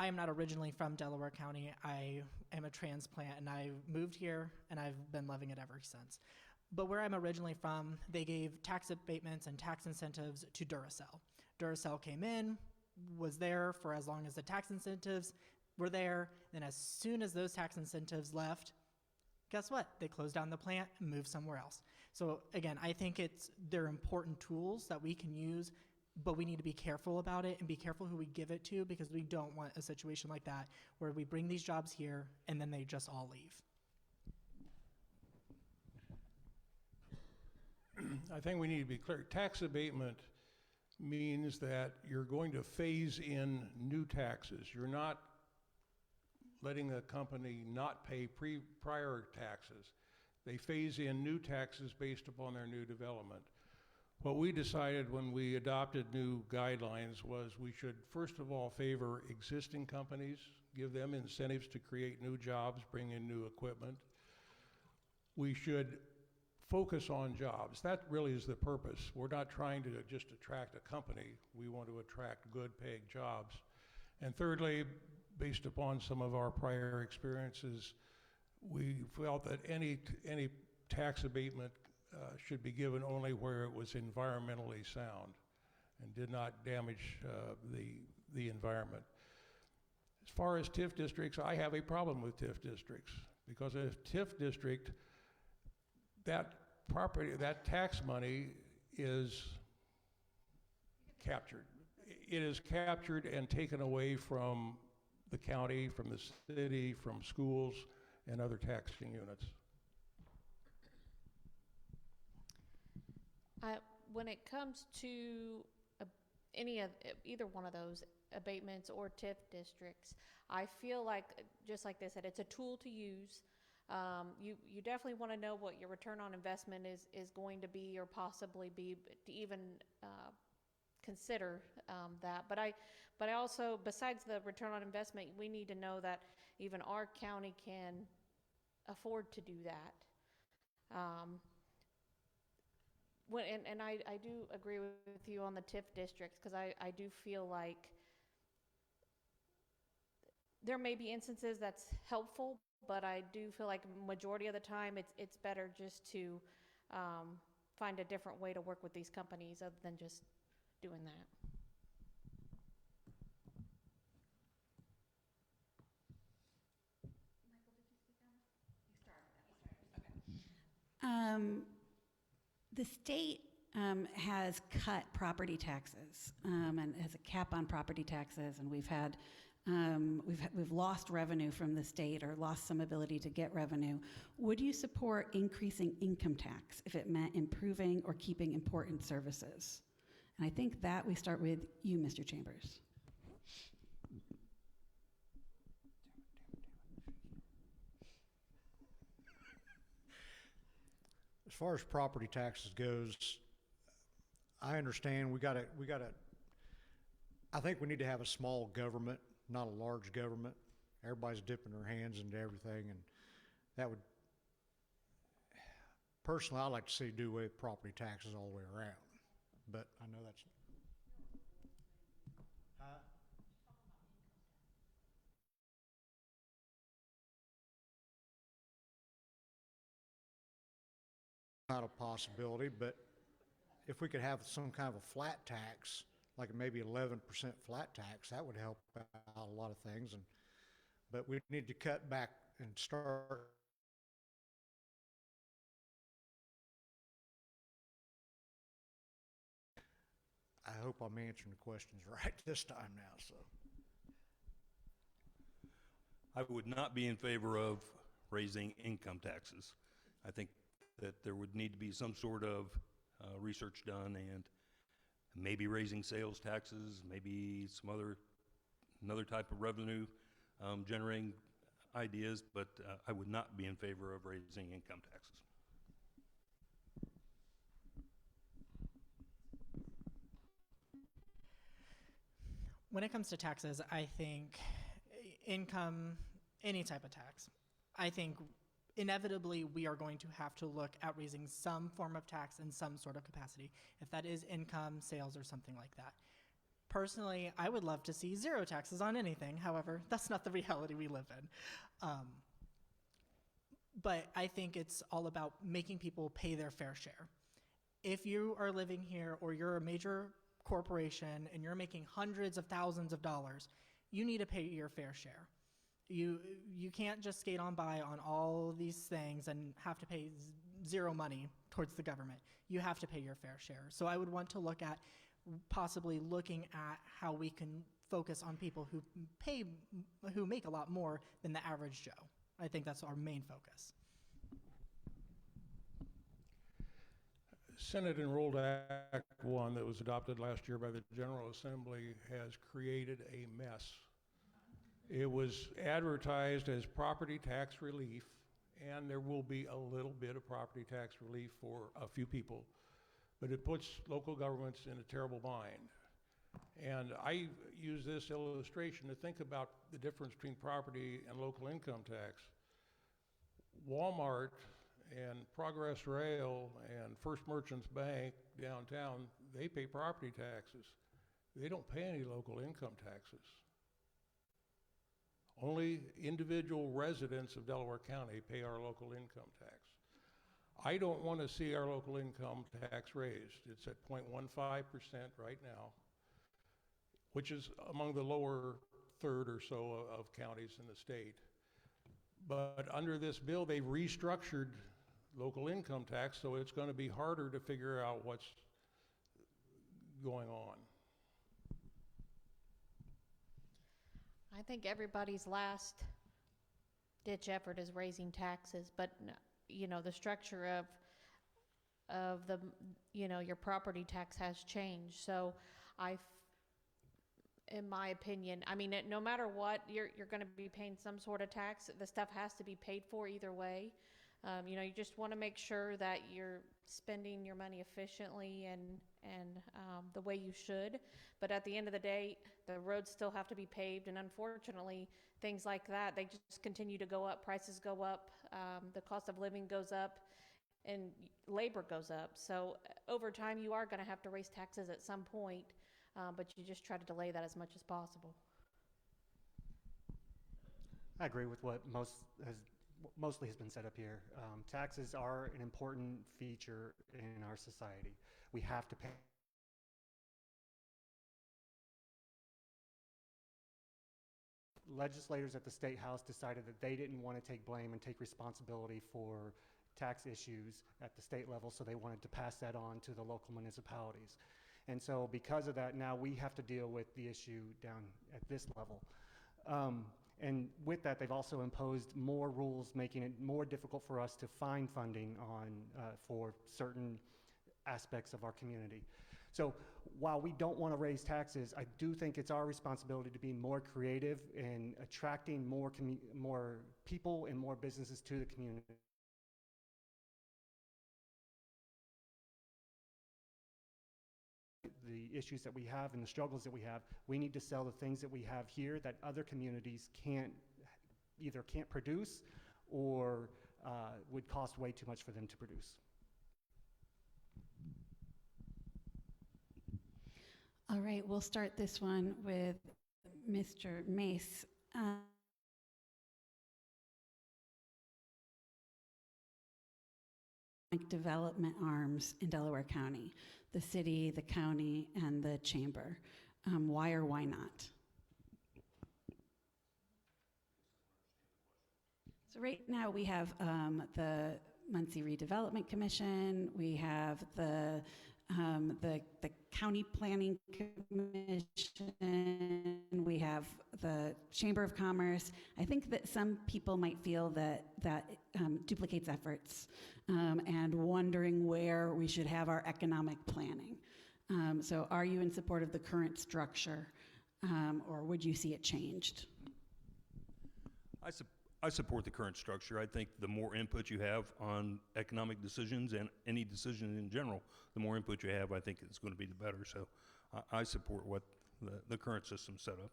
I am not originally from Delaware County. I am a transplant, and I moved here, and I've been loving it ever since. But where I'm originally from, they gave tax abatements and tax incentives to Duracell. Duracell came in, was there for as long as the tax incentives were there, then as soon as those tax incentives left, guess what? They closed down the plant and moved somewhere else. So again, I think they're important tools that we can use, but we need to be careful about it and be careful who we give it to, because we don't want a situation like that where we bring these jobs here and then they just all leave. I think we need to be clear. Tax abatement means that you're going to phase in new taxes. You're not letting a company not pay prior taxes. They phase in new taxes based upon their new development. What we decided when we adopted new guidelines was we should first of all favor existing companies, give them incentives to create new jobs, bring in new equipment. We should focus on jobs. That really is the purpose. We're not trying to just attract a company. We want to attract good paying jobs. And thirdly, based upon some of our prior experiences, we felt that any tax abatement should be given only where it was environmentally sound and did not damage the environment. As far as TIF districts, I have a problem with TIF districts, because a TIF district, that property, that tax money is captured. It is captured and taken away from the county, from the city, from schools, and other taxing units. When it comes to either one of those abatements or TIF districts, I feel like, just like they said, it's a tool to use. You definitely want to know what your return on investment is going to be, or possibly be, to even consider that. But I also, besides the return on investment, we need to know that even our county can afford to do that. I do agree with you on the TIF districts, because I do feel like there may be instances that's helpful, but I do feel like majority of the time it's better just to find a different way to work with these companies other than just doing that. The state has cut property taxes and has a cap on property taxes, and we've lost revenue from the state, or lost some ability to get revenue. Would you support increasing income tax if it meant improving or keeping important services? And I think that we start with you, Mr. Chambers. As far as property taxes goes, I understand we gotta, I think we need to have a small government, not a large government. Everybody's dipping their hands into everything, and that would, personally, I'd like to see do away with property taxes all the way around. But I know that's, not a possibility, but if we could have some kind of a flat tax, like maybe 11% flat tax, that would help out a lot of things. But we need to cut back and start. I hope I'm answering the questions right this time now. So I would not be in favor of raising income taxes. I think that there would need to be some sort of research done, and maybe raising sales taxes, maybe another type of revenue generating ideas, but I would not be in favor of raising income taxes. When it comes to taxes, I think income, any type of tax, I think inevitably we are going to have to look at raising some form of tax in some sort of capacity, if that is income, sales, or something like that. Personally, I would love to see zero taxes on anything. However, that's not the reality we live in. But I think it's all about making people pay their fair share. If you are living here, or you're a major corporation and you're making hundreds of thousands of dollars, you need to pay your fair share. You can't just skate on by on all these things and have to pay zero money towards the government. You have to pay your fair share. So I would want to look at possibly looking at how we can focus on people who make a lot more than the average Joe. I think that's our main focus. Senate Enrolled Act 1 that was adopted last year by the General Assembly has created a mess. It was advertised as property tax relief, and there will be a little bit of property tax relief for a few people, but it puts local governments in a terrible bind. And I use this illustration to think about the difference between property and local income tax. Walmart and Progress Rail and First Merchants Bank downtown, they pay property taxes. They don't pay any local income taxes. Only individual residents of Delaware County pay our local income tax. I don't want to see our local income tax raised. It's at 0.15% right now, which is among the lower third or so of counties in the state. But under this bill, they've restructured local income tax, so it's going to be harder to figure out what's going on. I think everybody's last ditch effort is raising taxes, but you know, the structure of the, you know, your property tax has changed. So in my opinion, I mean, no matter what, you're going to be paying some sort of tax. The stuff has to be paid for either way. You know, you just want to make sure that you're spending your money efficiently and the way you should. But at the end of the day, the roads still have to be paved, and unfortunately, things like that, they just continue to go up. Prices go up, the cost of living goes up, and labor goes up. So over time, you are going to have to raise taxes at some point, but you just try to delay that as much as possible. I agree with what mostly has been said up here. Taxes are an important feature in our society. We have to pay. Legislators at the State House decided that they didn't want to take blame and take responsibility for tax issues at the state level, so they wanted to pass that on to the local municipalities. And so because of that, now we have to deal with the issue down at this level. And with that, they've also imposed more rules, making it more difficult for us to find funding for certain aspects of our community. So while we don't want to raise taxes, I do think it's our responsibility to be more creative in attracting more people and more businesses to the community. The issues that we have and the struggles that we have, we need to sell the things that we have here that other communities either can't produce or would cost way too much for them to produce. All right, we'll start this one with Mr. Mace. Development arms in Delaware County, the city, the county, and the chamber. Why or why not? So right now we have the Muncie Redevelopment Commission, we have the County Planning Commission, we have the Chamber of Commerce. I think that some people might feel that duplicates efforts and wondering where we should have our economic planning. So are you in support of the current structure or would you see it changed? I support the current structure. I think the more input you have on economic decisions and any decision in general, the more input you have, I think it's going to be the better. So I support what the current system set up.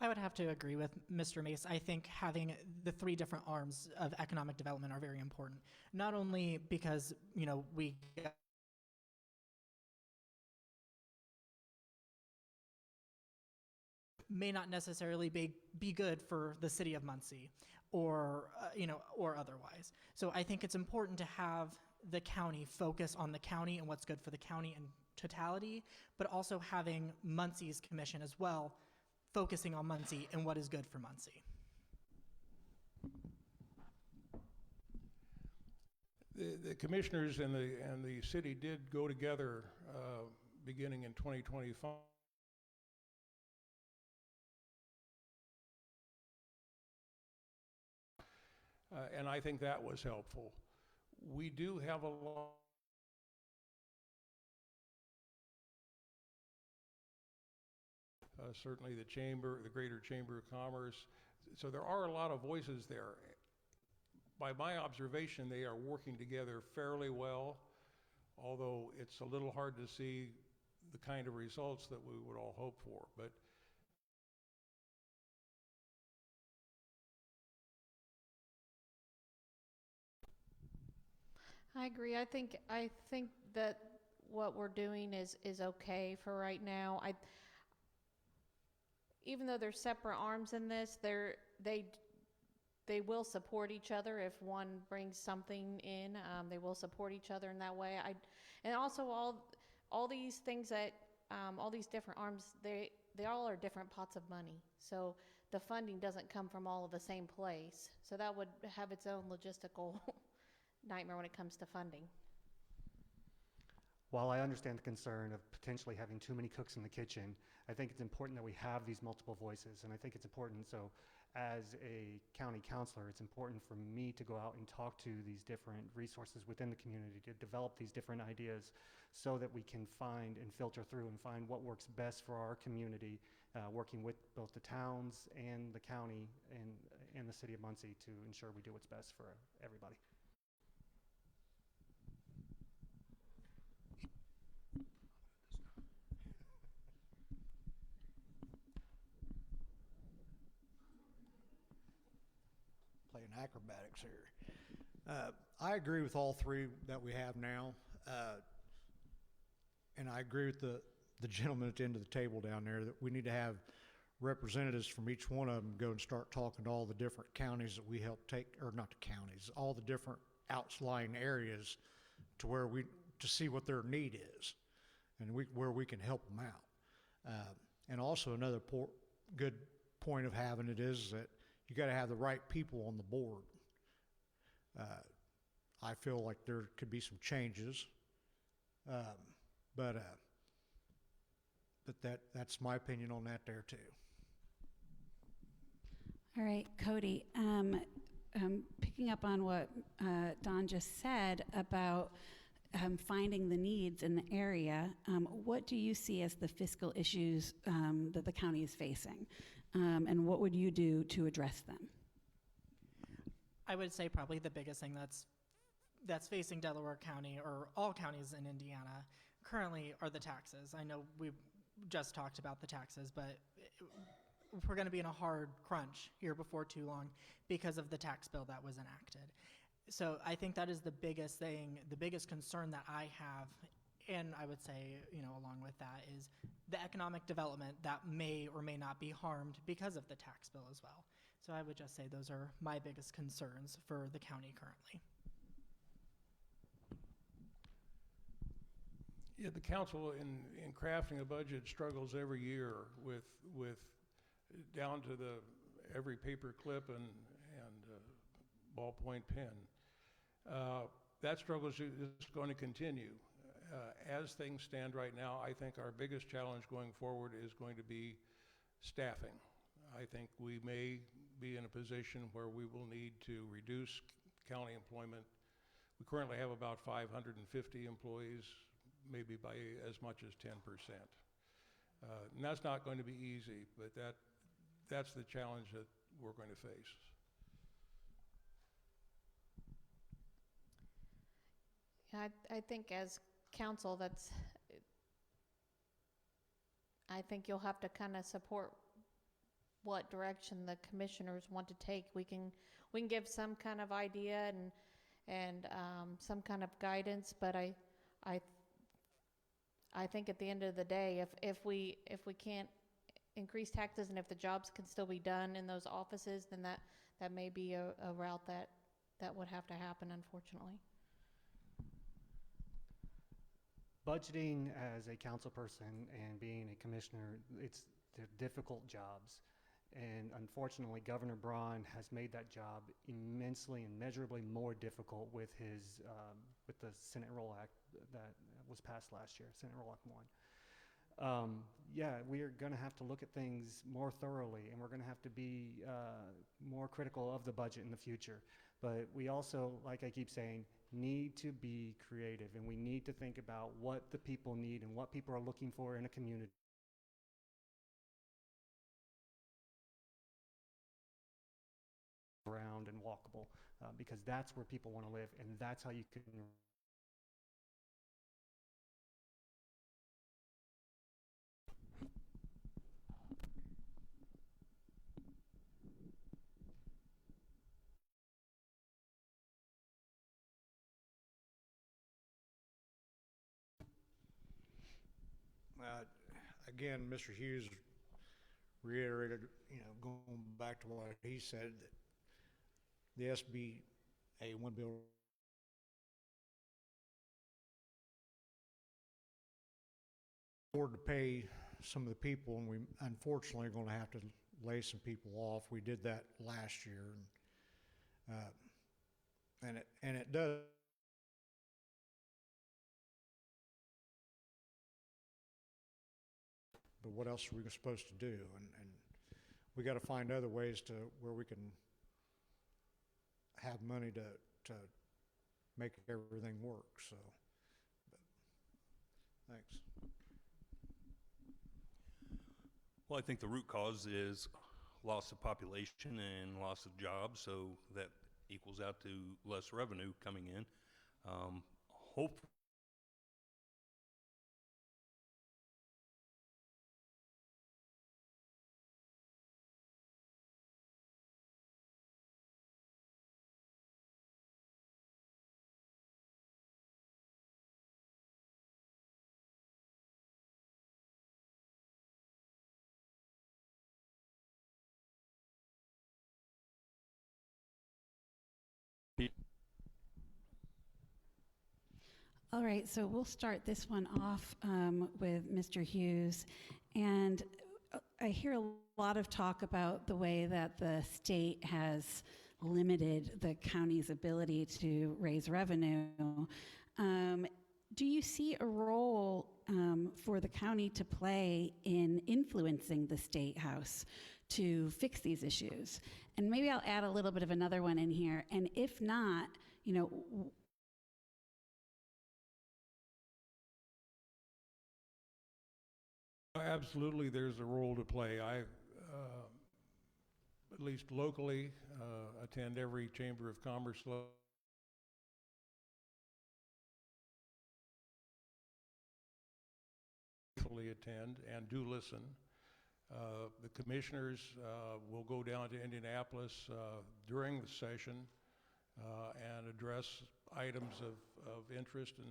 I would have to agree with Mr. Mace. I think having the three different arms of economic development are very important. Not only because, you know, we may not necessarily be good for the city of Muncie or, or otherwise. So I think it's important to have the county focus on the county and what's good for the county in totality, but also having Muncie's commission as well, focusing on Muncie and what is good for Muncie. The commissioners and the city did go together beginning in 2025. And I think that was helpful. We do have a lot certainly the Greater Chamber of Commerce. So there are a lot of voices there. By my observation, they are working together fairly well, although it's a little hard to see the kind of results that we would all hope for. But I agree. I think that what we're doing is okay for right now. even though they're separate arms in this, they will support each other. If one brings something in, they will support each other in that way. And also all these things that all these different arms, they all are different pots of money. So the funding doesn't come from all of the same place. So that would have its own logistical nightmare when it comes to funding. While I understand the concern of potentially having too many cooks in the kitchen, I think it's important that we have these multiple voices, and I think it's important. So as a county councilor, it's important for me to go out and talk to these different resources within the community to develop these different ideas so that we can find and filter through and find what works best for our community, working with both the towns and the county and the city of Muncie to ensure we do what's best for everybody. Playing acrobatics here. I agree with all three that we have now. And I agree with the gentleman at the end of the table down there that we need to have representatives from each one of them go and start talking to all the different counties that we help take, or not the counties, all the different outlying areas to see what their need is and where we can help them out. And also another good point of having it is that you got to have the right people on the board. I feel like there could be some changes, but that's my opinion on that there too. All right, Cody, picking up on what Don just said about finding the needs in the area, what do you see as the fiscal issues that the county is facing? And what would you do to address them? I would say probably the biggest thing that's facing Delaware County or all counties in Indiana currently are the taxes. I know we just talked about the taxes, but we're going to be in a hard crunch here before too long because of the tax bill that was enacted. So I think that is the biggest thing, the biggest concern that I have, and I would say, along with that is the economic development that may or may not be harmed because of the tax bill as well. So I would just say those are my biggest concerns for the county currently. Yeah, the council in crafting a budget struggles every year with down to every paper clip and ballpoint pen. That struggle is going to continue. As things stand right now, I think our biggest challenge going forward is going to be staffing. I think we may be in a position where we will need to reduce county employment. We currently have about 550 employees, maybe by as much as 10%. And that's not going to be easy, but that's the challenge that we're going to face. I think as council, I think you'll have to kind of support what direction the commissioners want to take. We can give some kind of idea and some kind of guidance, but I think at the end of the day, if we can't increase taxes and if the jobs can still be done in those offices, then that may be a route that would have to happen, unfortunately. Budgeting as a council person and being a commissioner, they're difficult jobs. And unfortunately, Governor Braun has made that job immensely and measurably more difficult with the Senate Roll Act that was passed last year, Senate Roll Act 1. Yeah, we are going to have to look at things more thoroughly, and we're going to have to be more critical of the budget in the future. But we also, like I keep saying, need to be creative, and we need to think about what the people need and what people are looking for in a community. Around and walkable, because that's where people want to live, and that's how you can again, Mr. Hughes reiterated, going back to what he said, that the SBA 1 bill afford to pay some of the people, and we unfortunately are going to have to lay some people off. We did that last year, and it does. But what else are we supposed to do? And we got to find other ways to where we can have money to make everything work. So, thanks. Well, I think the root cause is loss of population and loss of jobs, so that equals out to less revenue coming in. Hopefully, All right, so we'll start this one off with Mr. Hughes. And I hear a lot of talk about the way that the state has limited the county's ability to raise revenue. Do you see a role for the county to play in influencing the state house to fix these issues? And maybe I'll add a little bit of another one in here. And if not, Absolutely, there's a role to play. I, at least locally, attend every Chamber of Commerce attend and do listen. The commissioners will go down to Indianapolis during the session and address items of interest and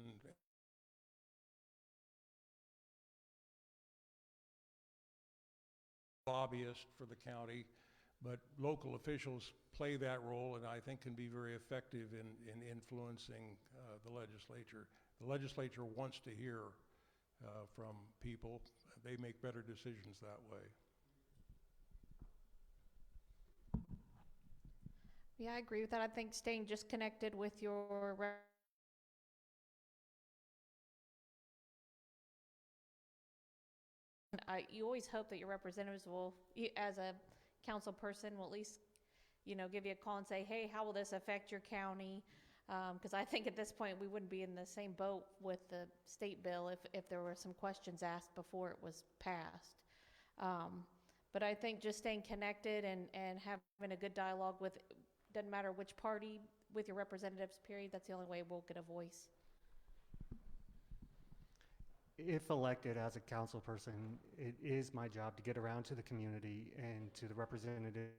lobbyist for the county, but local officials play that role and I think can be very effective in influencing the legislature. The legislature wants to hear from people. They make better decisions that way. Yeah, I agree with that. I think staying just connected with your you always hope that your representatives will, as a council person, will at least, give you a call and say, hey, how will this affect your county? Because I think at this point we wouldn't be in the same boat with the state bill if there were some questions asked before it was passed. But I think just staying connected and having a good dialogue with, doesn't matter which party, with your representatives, period, that's the only way we'll get a voice. If elected as a council person, it is my job to get around to the community and to the representative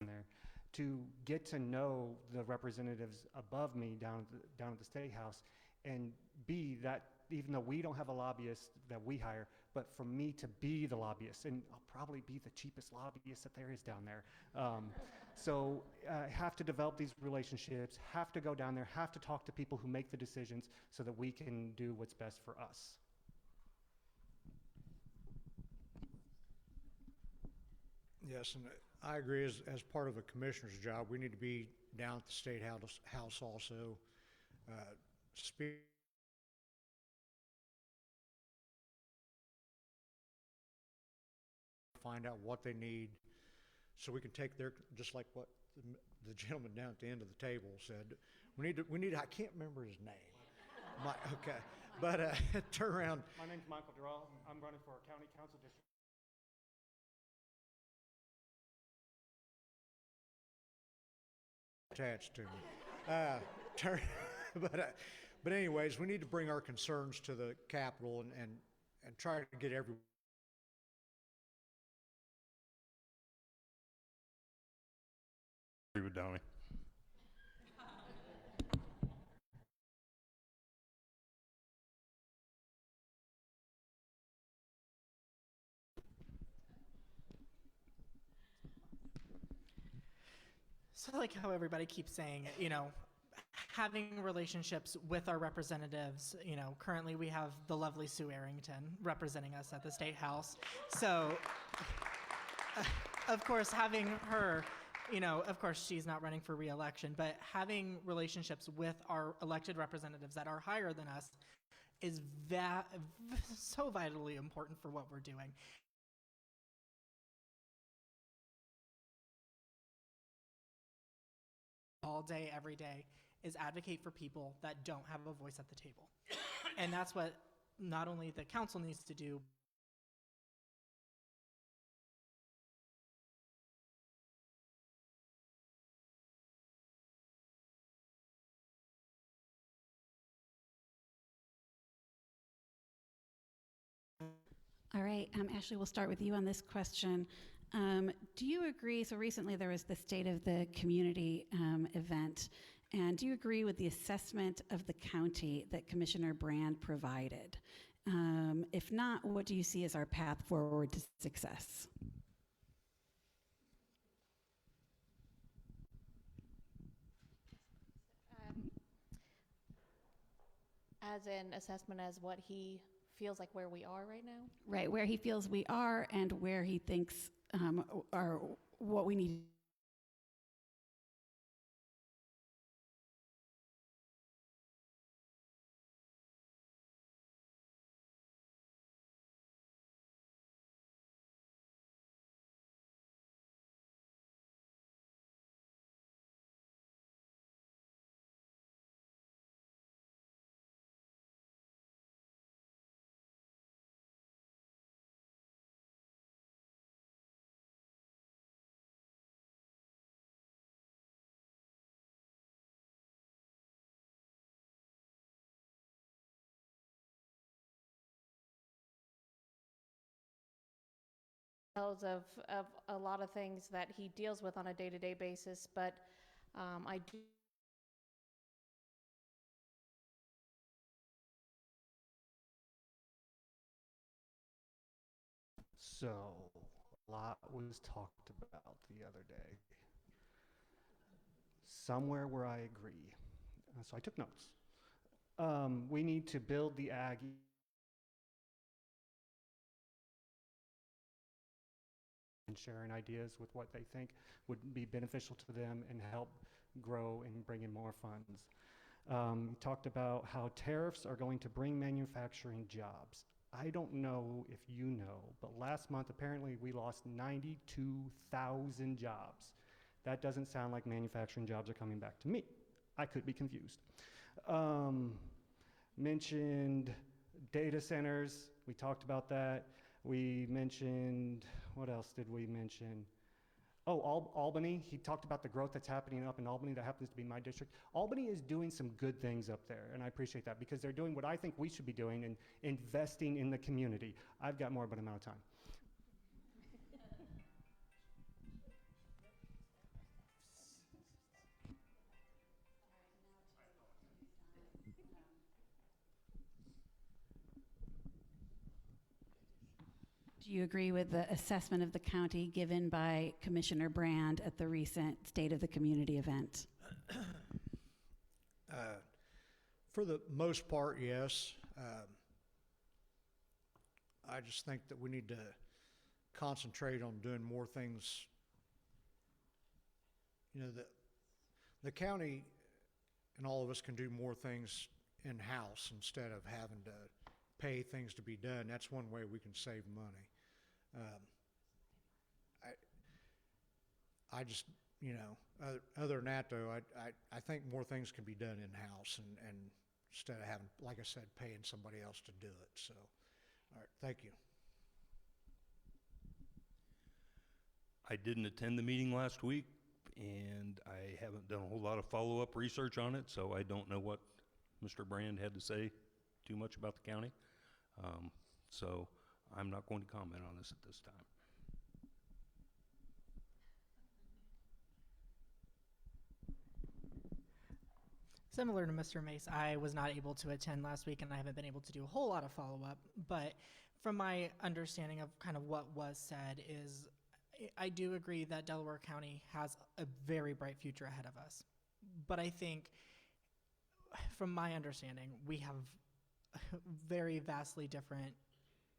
there to get to know the representatives above me down at the State House, and be that, even though we don't have a lobbyist that we hire, but for me to be the lobbyist, and I'll probably be the cheapest lobbyist that there is down there. So have to develop these relationships, have to go down there, have to talk to people who make the decisions so that we can do what's best for us. Yes, and I agree. As part of a commissioner's job, we need to be down at the State House also. Find out what they need, so we can take their, just like what the gentleman down at the end of the table said. We need. I can't remember his name. Okay, but turn around. My name's Michael Durall. I'm running for County Council District. Attached to me. But anyways, we need to bring our concerns to the Capitol and try to get every. Agree with Donnie. So like how everybody keeps saying, you know, having relationships with our representatives, you know, currently we have the lovely Sue Arrington representing us at the State House. So, of course, having her, you know, of course she's not running for re-election, but having relationships with our elected representatives that are higher than us is so vitally important for what we're doing. All day, every day, is advocate for people that don't have a voice at the table. And that's what not only the council needs to do, All right, Ashley, we'll start with you on this question. Do you agree, so recently there was the State of the Community event, and do you agree with the assessment of the county that Commissioner Brand provided? If not, what do you see as our path forward to success? As an assessment as what he feels like where we are right now? Right, where he feels we are and where he thinks are what we need. Of a lot of things that he deals with on a day-to-day basis, but I do. So, a lot was talked about the other day. Somewhere where I agree. So I took notes. We need to build the ag and sharing ideas with what they think would be beneficial to them and help grow and bring in more funds. We talked about how tariffs are going to bring manufacturing jobs. I don't know if you know, but last month apparently we lost 92,000 jobs. That doesn't sound like manufacturing jobs are coming back to me. I could be confused. Mentioned data centers. We talked about that. We mentioned, what else did we mention? Oh, Albany. He talked about the growth that's happening up in Albany. That happens to be my district. Albany is doing some good things up there, and I appreciate that because they're doing what I think we should be doing and investing in the community. I've got more, but I'm out of time. Do you agree with the assessment of the county given by Commissioner Brand at the recent State of the Community event? For the most part, yes. I just think that we need to concentrate on doing more things. You know, the county and all of us can do more things in-house instead of having to pay things to be done. That's one way we can save money. I just, you know, other than that though, I think more things can be done in-house and instead of having, like I said, paying somebody else to do it. So, all right, thank you. I didn't attend the meeting last week, and I haven't done a whole lot of follow-up research on it, so I don't know what Mr. Brand had to say too much about the county. So I'm not going to comment on this at this time. Similar to Mr. Mace, I was not able to attend last week and I haven't been able to do a whole lot of follow-up, but from my understanding of kind of what was said is I do agree that Delaware County has a very bright future ahead of us. But I think, from my understanding, we have very vastly different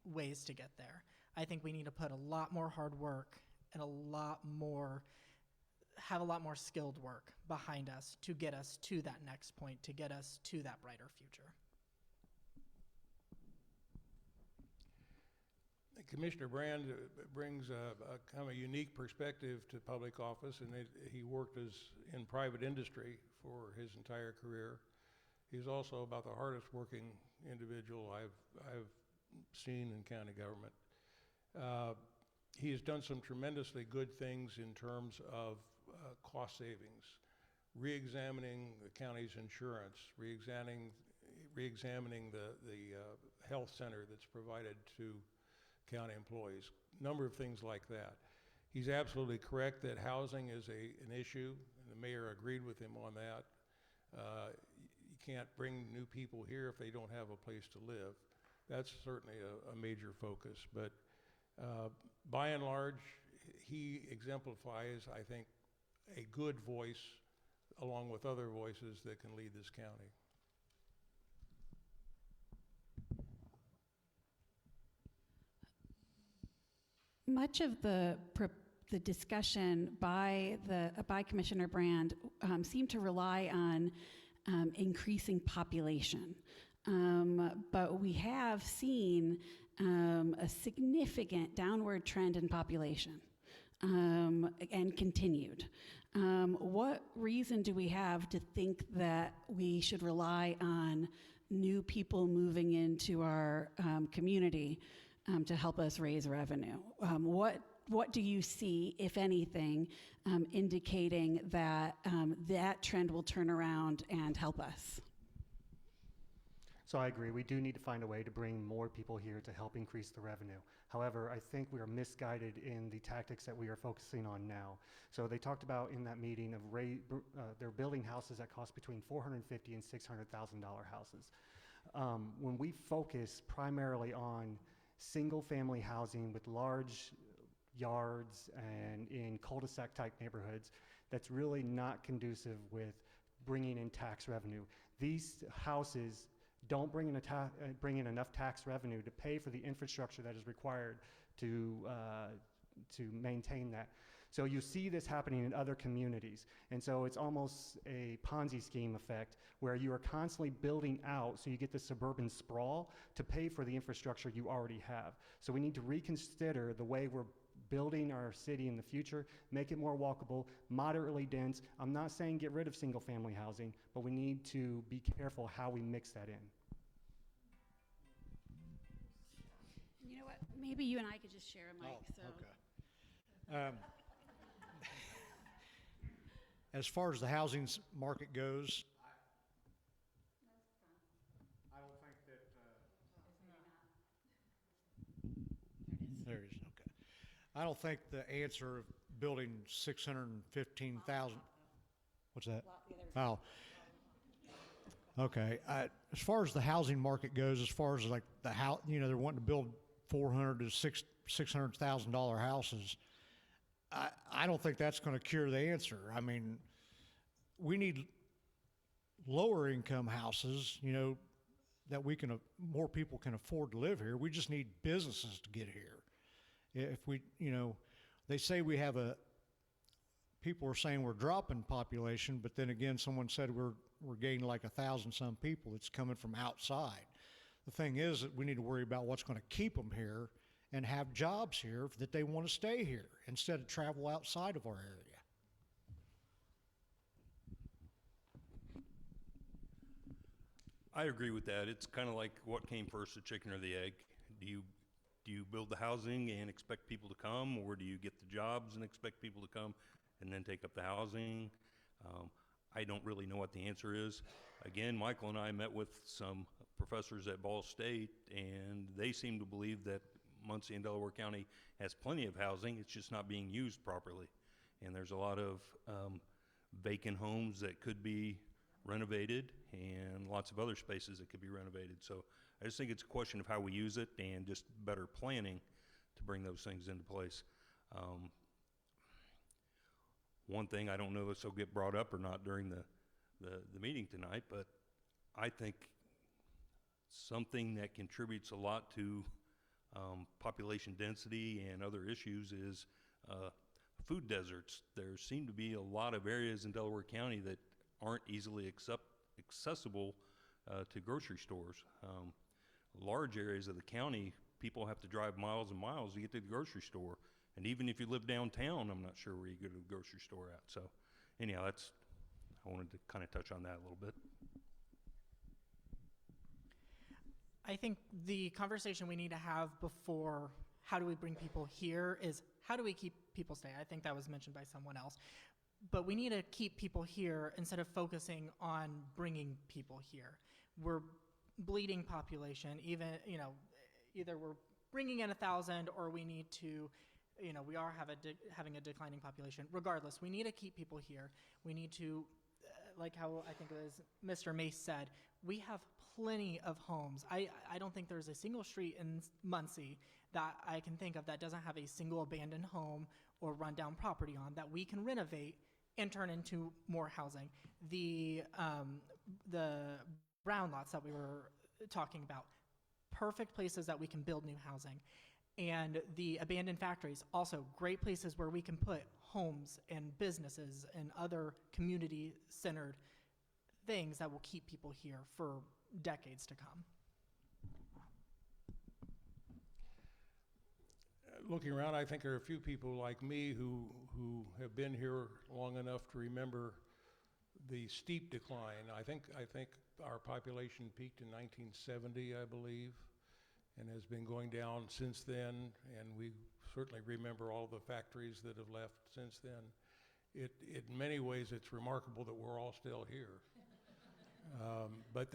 ways to get there. I think we need to put a lot more hard work and have a lot more skilled work behind us to get us to that next point, to get us to that brighter future. Commissioner Brand brings a kind of a unique perspective to public office, and he worked in private industry for his entire career. He's also about the hardest working individual I've seen in county government. He has done some tremendously good things in terms of cost savings, re-examining the county's insurance, re-examining the health center that's provided to county employees, a number of things like that. He's absolutely correct that housing is an issue, and the mayor agreed with him on that. You can't bring new people here if they don't have a place to live. That's certainly a major focus, but by and large, he exemplifies, I think, a good voice along with other voices that can lead this county. Much of the discussion by Commissioner Brand seemed to rely on increasing population. But we have seen a significant downward trend in population and continued. What reason do we have to think that we should rely on new people moving into our community to help us raise revenue? What do you see, if anything, indicating that that trend will turn around and help us? So I agree, we do need to find a way to bring more people here to help increase the revenue. However, I think we are misguided in the tactics that we are focusing on now. So they talked about in that meeting of they're building houses that cost between $450,000 and $600,000 houses. When we focus primarily on single-family housing with large yards and in cul-de-sac type neighborhoods, that's really not conducive with bringing in tax revenue. These houses don't bring in enough tax revenue to pay for the infrastructure that is required to maintain that. So you see this happening in other communities. And so it's almost a Ponzi scheme effect where you are constantly building out so you get the suburban sprawl to pay for the infrastructure you already have. So we need to reconsider the way we're building our city in the future, make it more walkable, moderately dense. I'm not saying get rid of single family housing, but we need to be careful how we mix that in. You know what, maybe you and I could just share a mic. Okay. As far as the housing market goes, I don't think that, there it is, okay. I don't think the answer of building 615,000, what's that? Oh. Okay, as far as the housing market goes, as far as like the house, they're wanting to build $400,000 to $600,000 houses. I don't think that's going to cure the answer. I mean, we need lower income houses, that more people can afford to live here. We just need businesses to get here. If we, they say people are saying we're dropping population, but then again, someone said we're gaining like 1,000 some people that's coming from outside. The thing is that we need to worry about what's going to keep them here and have jobs here that they want to stay here instead of travel outside of our area. I agree with that. It's kind of like what came first, the chicken or the egg? Do you build the housing and expect people to come, or do you get the jobs and expect people to come and then take up the housing? I don't really know what the answer is. Again, Michael and I met with some professors at Ball State, and they seem to believe that Muncie and Delaware County has plenty of housing. It's just not being used properly. And there's a lot of vacant homes that could be renovated and lots of other spaces that could be renovated. So I just think it's a question of how we use it and just better planning to bring those things into place. one thing, I don't know if this will get brought up or not during the meeting tonight, but I think something that contributes a lot to population density and other issues is food deserts. There seem to be a lot of areas in Delaware County that aren't easily accessible to grocery stores. Large areas of the county, people have to drive miles and miles to get to the grocery store. And even if you live downtown, I'm not sure where you go to the grocery store at. So anyhow, I wanted to kind of touch on that a little bit. I think the conversation we need to have before how do we bring people here is how do we keep people stay? I think that was mentioned by someone else. But we need to keep people here instead of focusing on bringing people here. We're bleeding population, even, either we're bringing in 1,000 or we need to, we are having a declining population. Regardless, we need to keep people here. We need to, like how I think it was Mr. Mace said, we have plenty of homes. I don't think there's a single street in Muncie that I can think of that doesn't have a single abandoned home or rundown property on that we can renovate and turn into more housing. The brown lots that we were talking about, perfect places that we can build new housing. And the abandoned factories, also great places where we can put homes and businesses and other community-centered things that will keep people here for decades to come. Looking around, I think there are a few people like me who have been here long enough to remember the steep decline. I think our population peaked in 1970, I believe, and has been going down since then, and we certainly remember all the factories that have left since then. In many ways, it's remarkable that we're all still here. But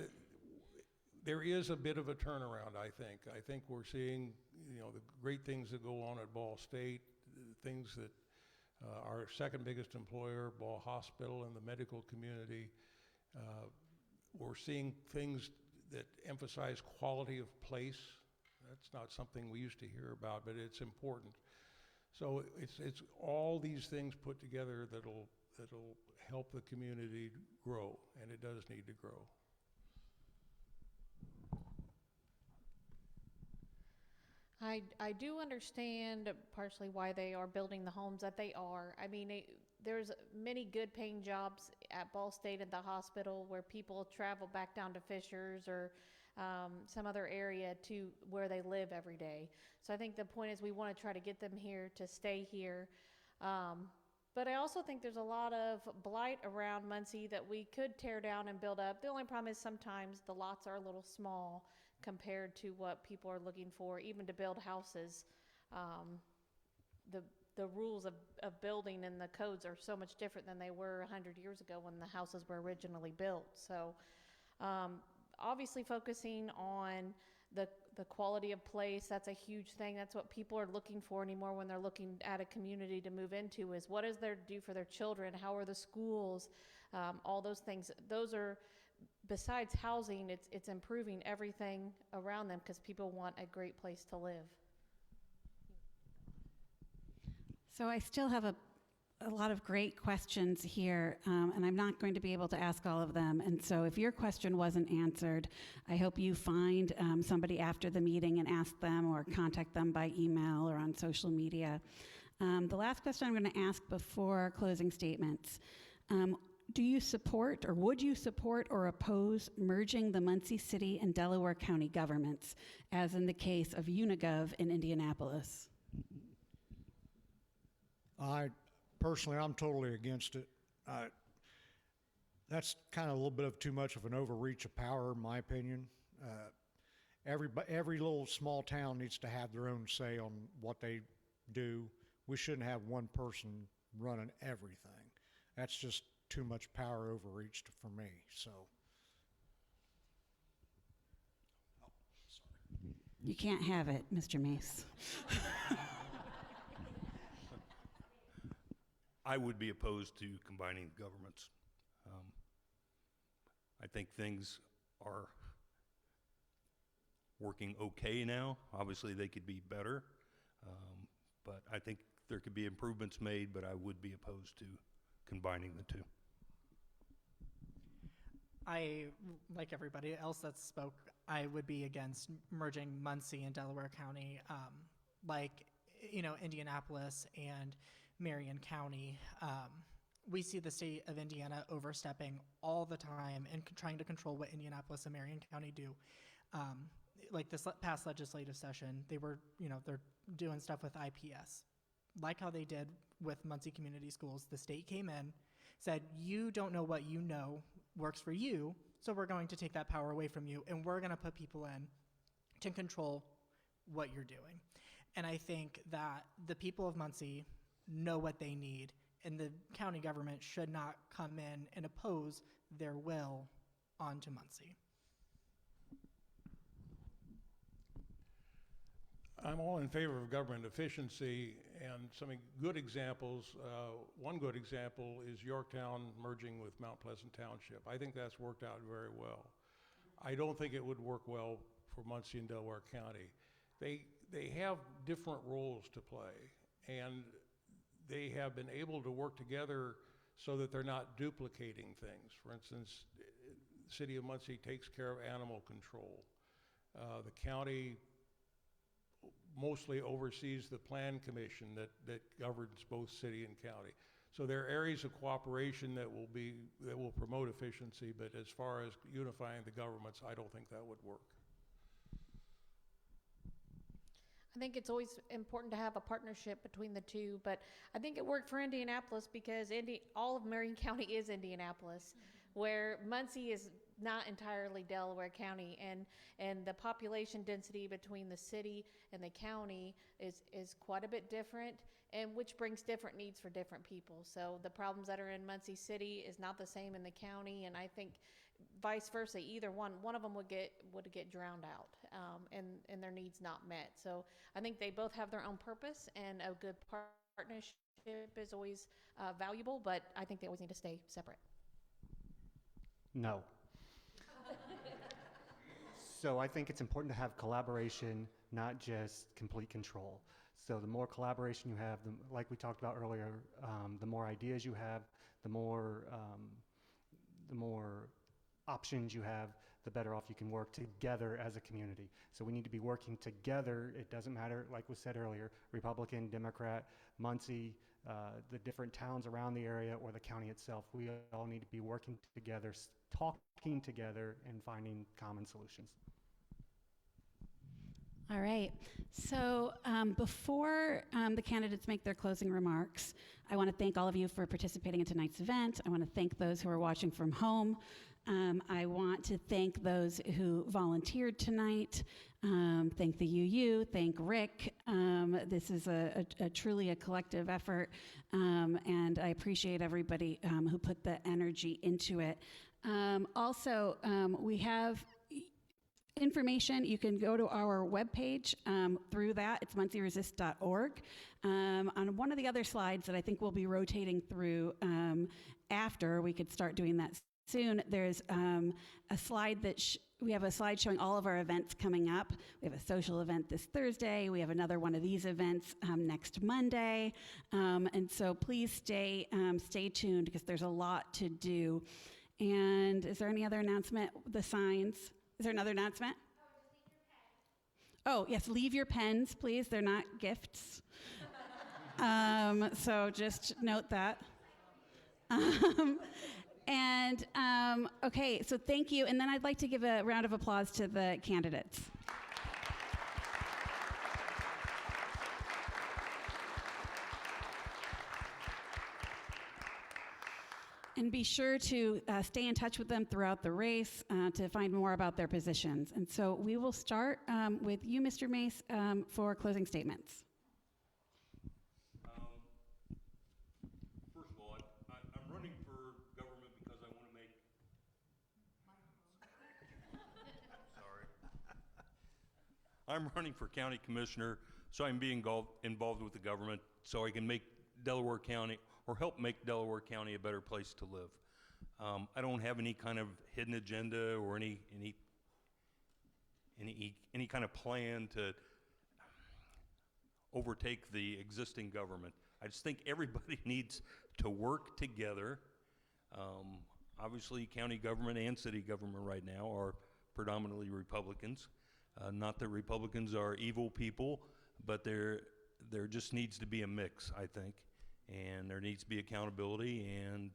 there is a bit of a turnaround, I think. I think we're seeing, the great things that go on at Ball State, things that our second biggest employer, Ball Hospital, and the medical community. We're seeing things that emphasize quality of place. That's not something we used to hear about, but it's important. So it's all these things put together that'll help the community grow, and it does need to grow. I do understand partially why they are building the homes that they are. I mean, there's many good paying jobs at Ball State at the hospital where people travel back down to Fishers or some other area to where they live every day. So I think the point is we want to try to get them here to stay here. But I also think there's a lot of blight around Muncie that we could tear down and build up. The only problem is sometimes the lots are a little small compared to what people are looking for, even to build houses. The rules of building and the codes are so much different than they were 100 years ago when the houses were originally built. So obviously focusing on the quality of place, that's a huge thing. That's what people are looking for anymore when they're looking at a community to move into, is what is there to do for their children? How are the schools? All those things. Those are, besides housing, it's improving everything around them because people want a great place to live. So I still have a lot of great questions here, and I'm not going to be able to ask all of them. And so if your question wasn't answered, I hope you find somebody after the meeting and ask them or contact them by email or on social media. The last question I'm going to ask before closing statements. Do you support, or would you support or oppose merging the Muncie City and Delaware County governments, as in the case of Unigov in Indianapolis? I'm totally against it. That's kind of a little bit of too much of an overreach of power, in my opinion. Every little small town needs to have their own say on what they do. We shouldn't have one person running everything. That's just too much power overreach for me. So, sorry. You can't have it, Mr. Mace. I would be opposed to combining governments. I think things are working okay now. Obviously, they could be better, but I think there could be improvements made, but I would be opposed to combining the two. I, like everybody else that spoke, I would be against merging Muncie and Delaware County, like, you know, Indianapolis and Marion County. We see the state of Indiana overstepping all the time and trying to control what Indianapolis and Marion County do. Like this past legislative session, they were, you know, they're doing stuff with IPS. Like how they did with Muncie Community Schools, the state came in, said, you don't know what you know works for you, so we're going to take that power away from you, and we're going to put people in to control what you're doing. And I think that the people of Muncie know what they need, and the county government should not come in and oppose their will onto Muncie. I'm all in favor of government efficiency, and some good examples. One good example is Yorktown merging with Mount Pleasant Township. I think that's worked out very well. I don't think it would work well for Muncie and Delaware County. They have different roles to play, and they have been able to work together so that they're not duplicating things. For instance, the city of Muncie takes care of animal control. The county mostly oversees the plan commission that governs both city and county. So there are areas of cooperation that will promote efficiency, but as far as unifying the governments, I don't think that would work. I think it's always important to have a partnership between the two, but I think it worked for Indianapolis because all of Marion County is Indianapolis, where Muncie is not entirely Delaware County, and the population density between the city and the county is quite a bit different, and which brings different needs for different people. So the problems that are in Muncie City is not the same in the county, and I think vice versa, either one of them would get drowned out, and their needs not met. So I think they both have their own purpose, and a good partnership is always valuable, but I think they always need to stay separate. No. So I think it's important to have collaboration, not just complete control. So the more collaboration you have, like we talked about earlier, the more ideas you have, the more options you have, the better off you can work together as a community. So we need to be working together. It doesn't matter, like was said earlier, Republican, Democrat, Muncie, the different towns around the area, or the county itself. We all need to be working together, talking together, and finding common solutions. All right. So before the candidates make their closing remarks, I want to thank all of you for participating in tonight's event. I want to thank those who are watching from home. I want to thank those who volunteered tonight. Thank the UU, thank Rick. This is a truly a collective effort, and I appreciate everybody who put the energy into it. Also, we have information. You can go to our webpage through that. It's muncieresist.org. On one of the other slides that I think we'll be rotating through after, we could start doing that soon, there's a slide that we have a slide showing all of our events coming up. We have a social event this Thursday. We have another one of these events next Monday. And so please stay tuned because there's a lot to do. And is there any other announcement? The signs. Is there another announcement? Oh, yes, leave your pens, please. They're not gifts. So just note that. Okay, so thank you. And then I'd like to give a round of applause to the candidates. And be sure to stay in touch with them throughout the race to find more about their positions. And so we will start with you, Mr. Mace, for closing statements. First of all, I'm running for government because I want to make... Sorry. I'm running for county commissioner, so I'm being involved with the government so I can make Delaware County, or help make Delaware County a better place to live. I don't have any kind of hidden agenda or any kind of plan to overtake the existing government. I just think everybody needs to work together. Obviously, county government and city government right now are predominantly Republicans. Not that Republicans are evil people, but there just needs to be a mix, I think, and there needs to be accountability, and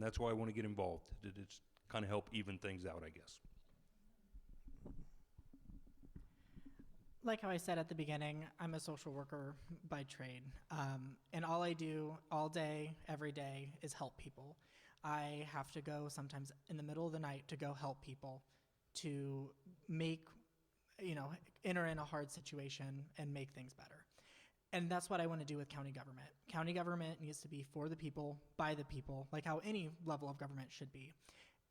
that's why I want to get involved, to just kind of help even things out, I guess. Like how I said at the beginning, I'm a social worker by trade, and all I do all day, every day, is help people. I have to go sometimes in the middle of the night to go help people to make, enter in a hard situation and make things better. And that's what I want to do with county government. County government needs to be for the people, by the people, like how any level of government should be.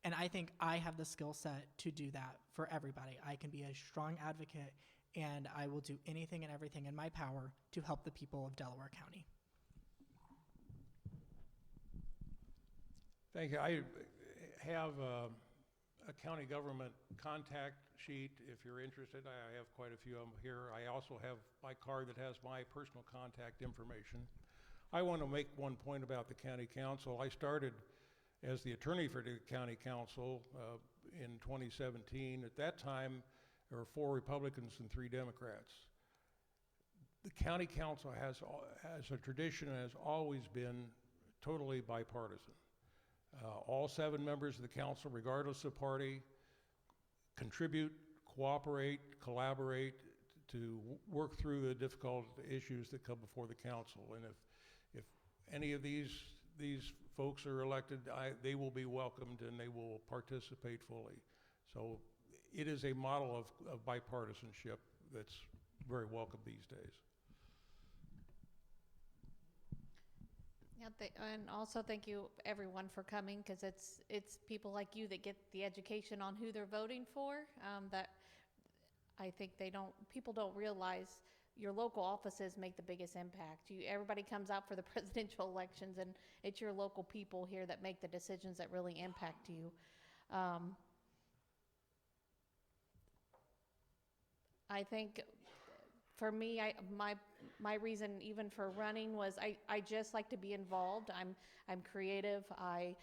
And I think I have the skill set to do that for everybody. I can be a strong advocate, and I will do anything and everything in my power to help the people of Delaware County. Thank you. I have a county government contact sheet. If you're interested, I have quite a few of them here. I also have my card that has my personal contact information. I want to make one point about the county council. I started as the attorney for the county council in 2017. At that time, there were 4 Republicans and 3 Democrats. The county council has a tradition and has always been totally bipartisan. All 7 members of the council, regardless of party, contribute, cooperate, collaborate to work through the difficult issues that come before the council. And if any of these folks are elected, they will be welcomed and they will participate fully. So it is a model of bipartisanship that's very welcome these days. Yeah, and also thank you everyone for coming, because it's people like you that get the education on who they're voting for. That I think people don't realize your local offices make the biggest impact. Everybody comes out for the presidential elections, and it's your local people here that make the decisions that really impact you. I think for me, my reason even for running was I just like to be involved. I'm creative. I'm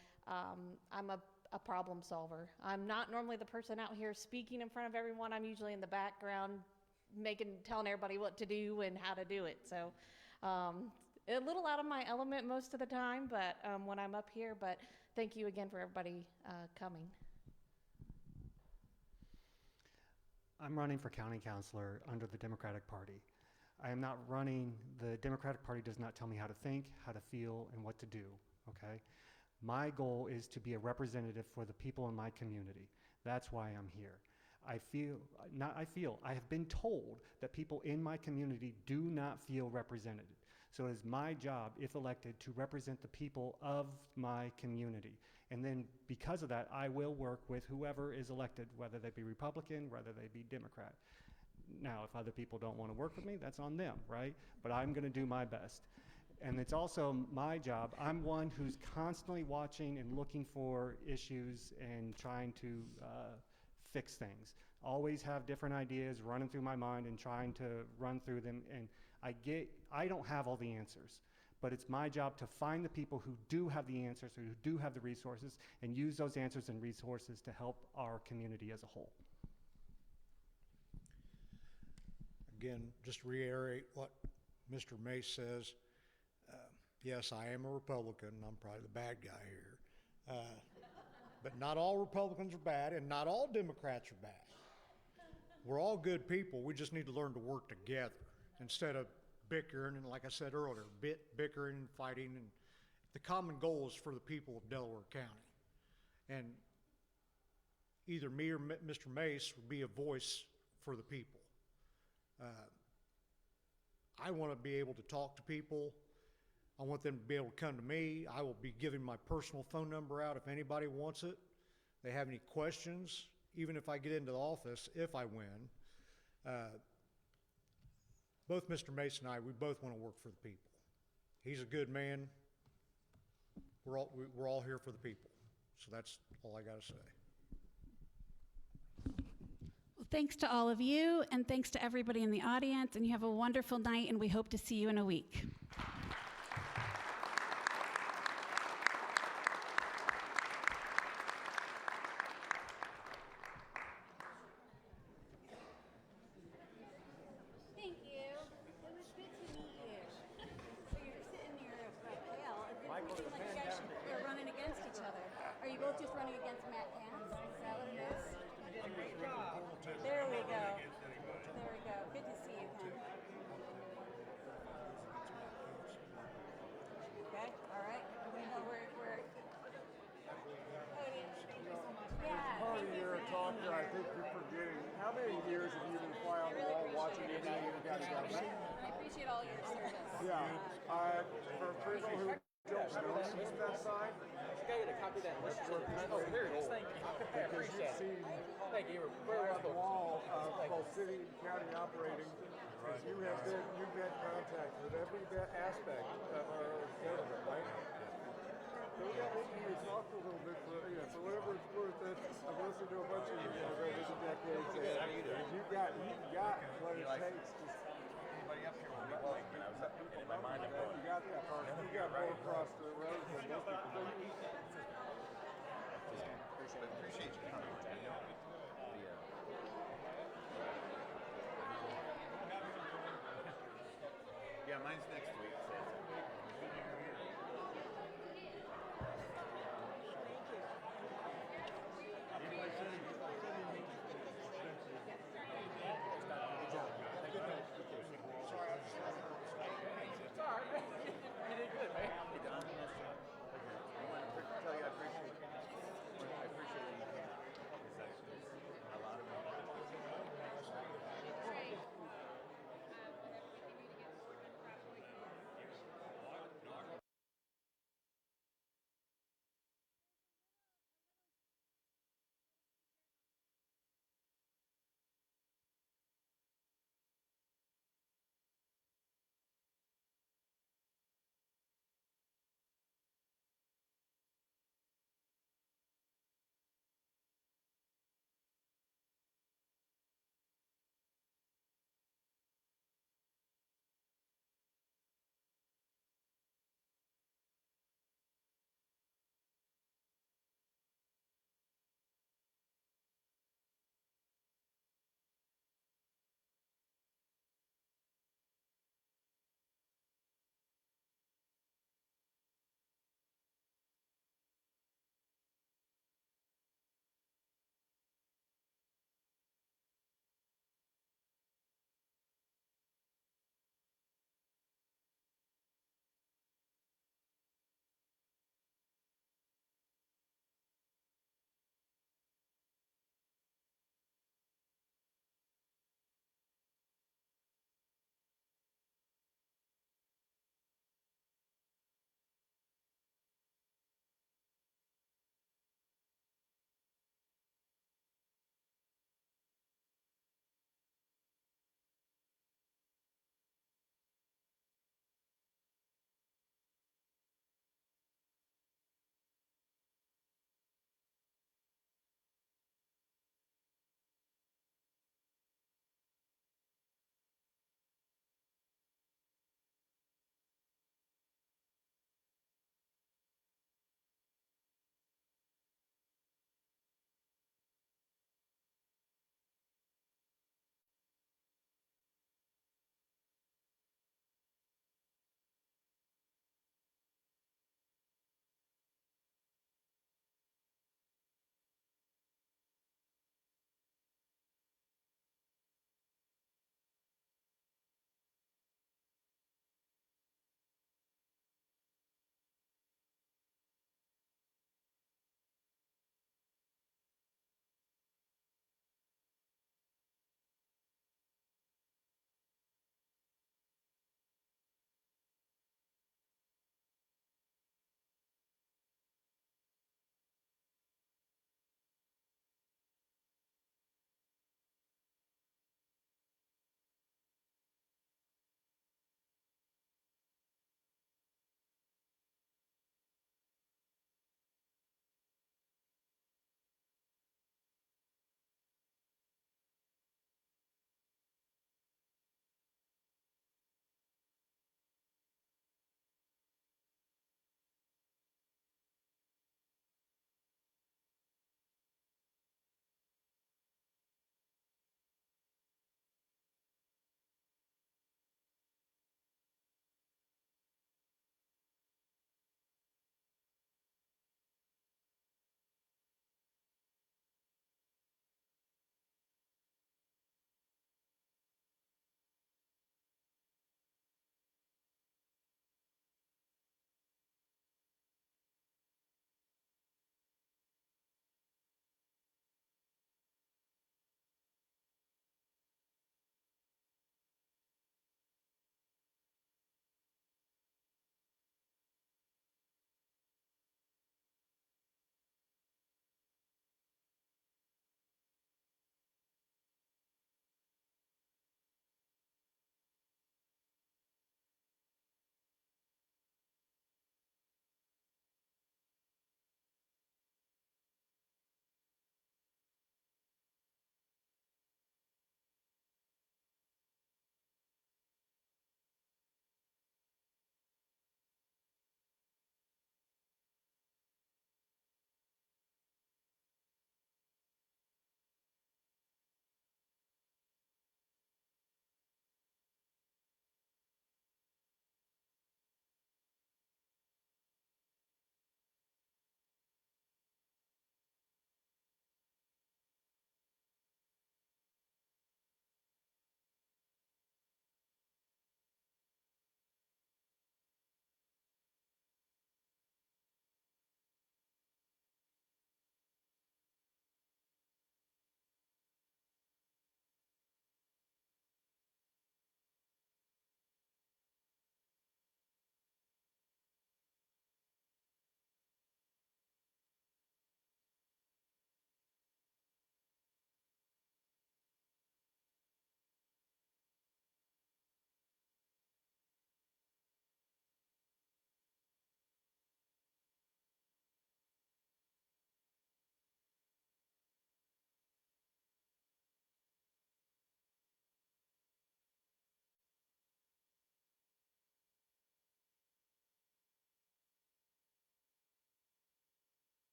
a problem solver. I'm not normally the person out here speaking in front of everyone. I'm usually in the background telling everybody what to do and how to do it. So a little out of my element most of the time, but when I'm up here. But thank you again for everybody coming. I'm running for county councilor under the Democratic Party. I am not running, the Democratic Party does not tell me how to think, how to feel, and what to do, okay? My goal is to be a representative for the people in my community. That's why I'm here. I have been told that people in my community do not feel represented. So it is my job, if elected, to represent the people of my community. And then because of that, I will work with whoever is elected, whether they be Republican, whether they be Democrat. Now, if other people don't want to work with me, that's on them, right? But I'm going to do my best. And it's also my job. I'm one who's constantly watching and looking for issues and trying to fix things. Always have different ideas running through my mind and trying to run through them. And I don't have all the answers, but it's my job to find the people who do have the answers, who do have the resources, and use those answers and resources to help our community as a whole. Again, just to reiterate what Mr. Mace says, yes, I am a Republican. I'm probably the bad guy here. But not all Republicans are bad, and not all Democrats are bad. We're all good people. We just need to learn to work together instead of bickering, and like I said earlier, bickering and fighting. And the common goal is for the people of Delaware County. And either me or Mr. Mace would be a voice for the people. I want to be able to talk to people. I want them to be able to come to me. I will be giving my personal phone number out if anybody wants it. They have any questions, even if I get into the office, if I win. Both Mr. Mace and I, we both want to work for the people. He's a good man. We're all here for the people. So that's all I got to say. Well, thanks to all of you, and thanks to everybody in the audience, and you have a wonderful night, and we hope to see you in a week. There we go. There we go. Good to see you, Ken. Okay, all right. We know we're Cody, thank you so much. Yeah. Part of your talk that I think you're forgetting. How many years have you been fly on the wall watching everything you got done? I appreciate all your service. Yeah. For people who don't know you from that side, Oh, here it is. Thank you. I because you've appreciate it. seen Thank you. You were very that welcome. wall of both city and county operating, because you've had contact with every aspect of our government, right? So we got to get you to talk a little bit for whatever it's worth. I've listened to a bunch of you guys over the decades. You got what it takes. Anybody up here will be like, I was up in my mind. You got that part. You got more across the road than most people do. Appreciate you coming. Yeah, mine's next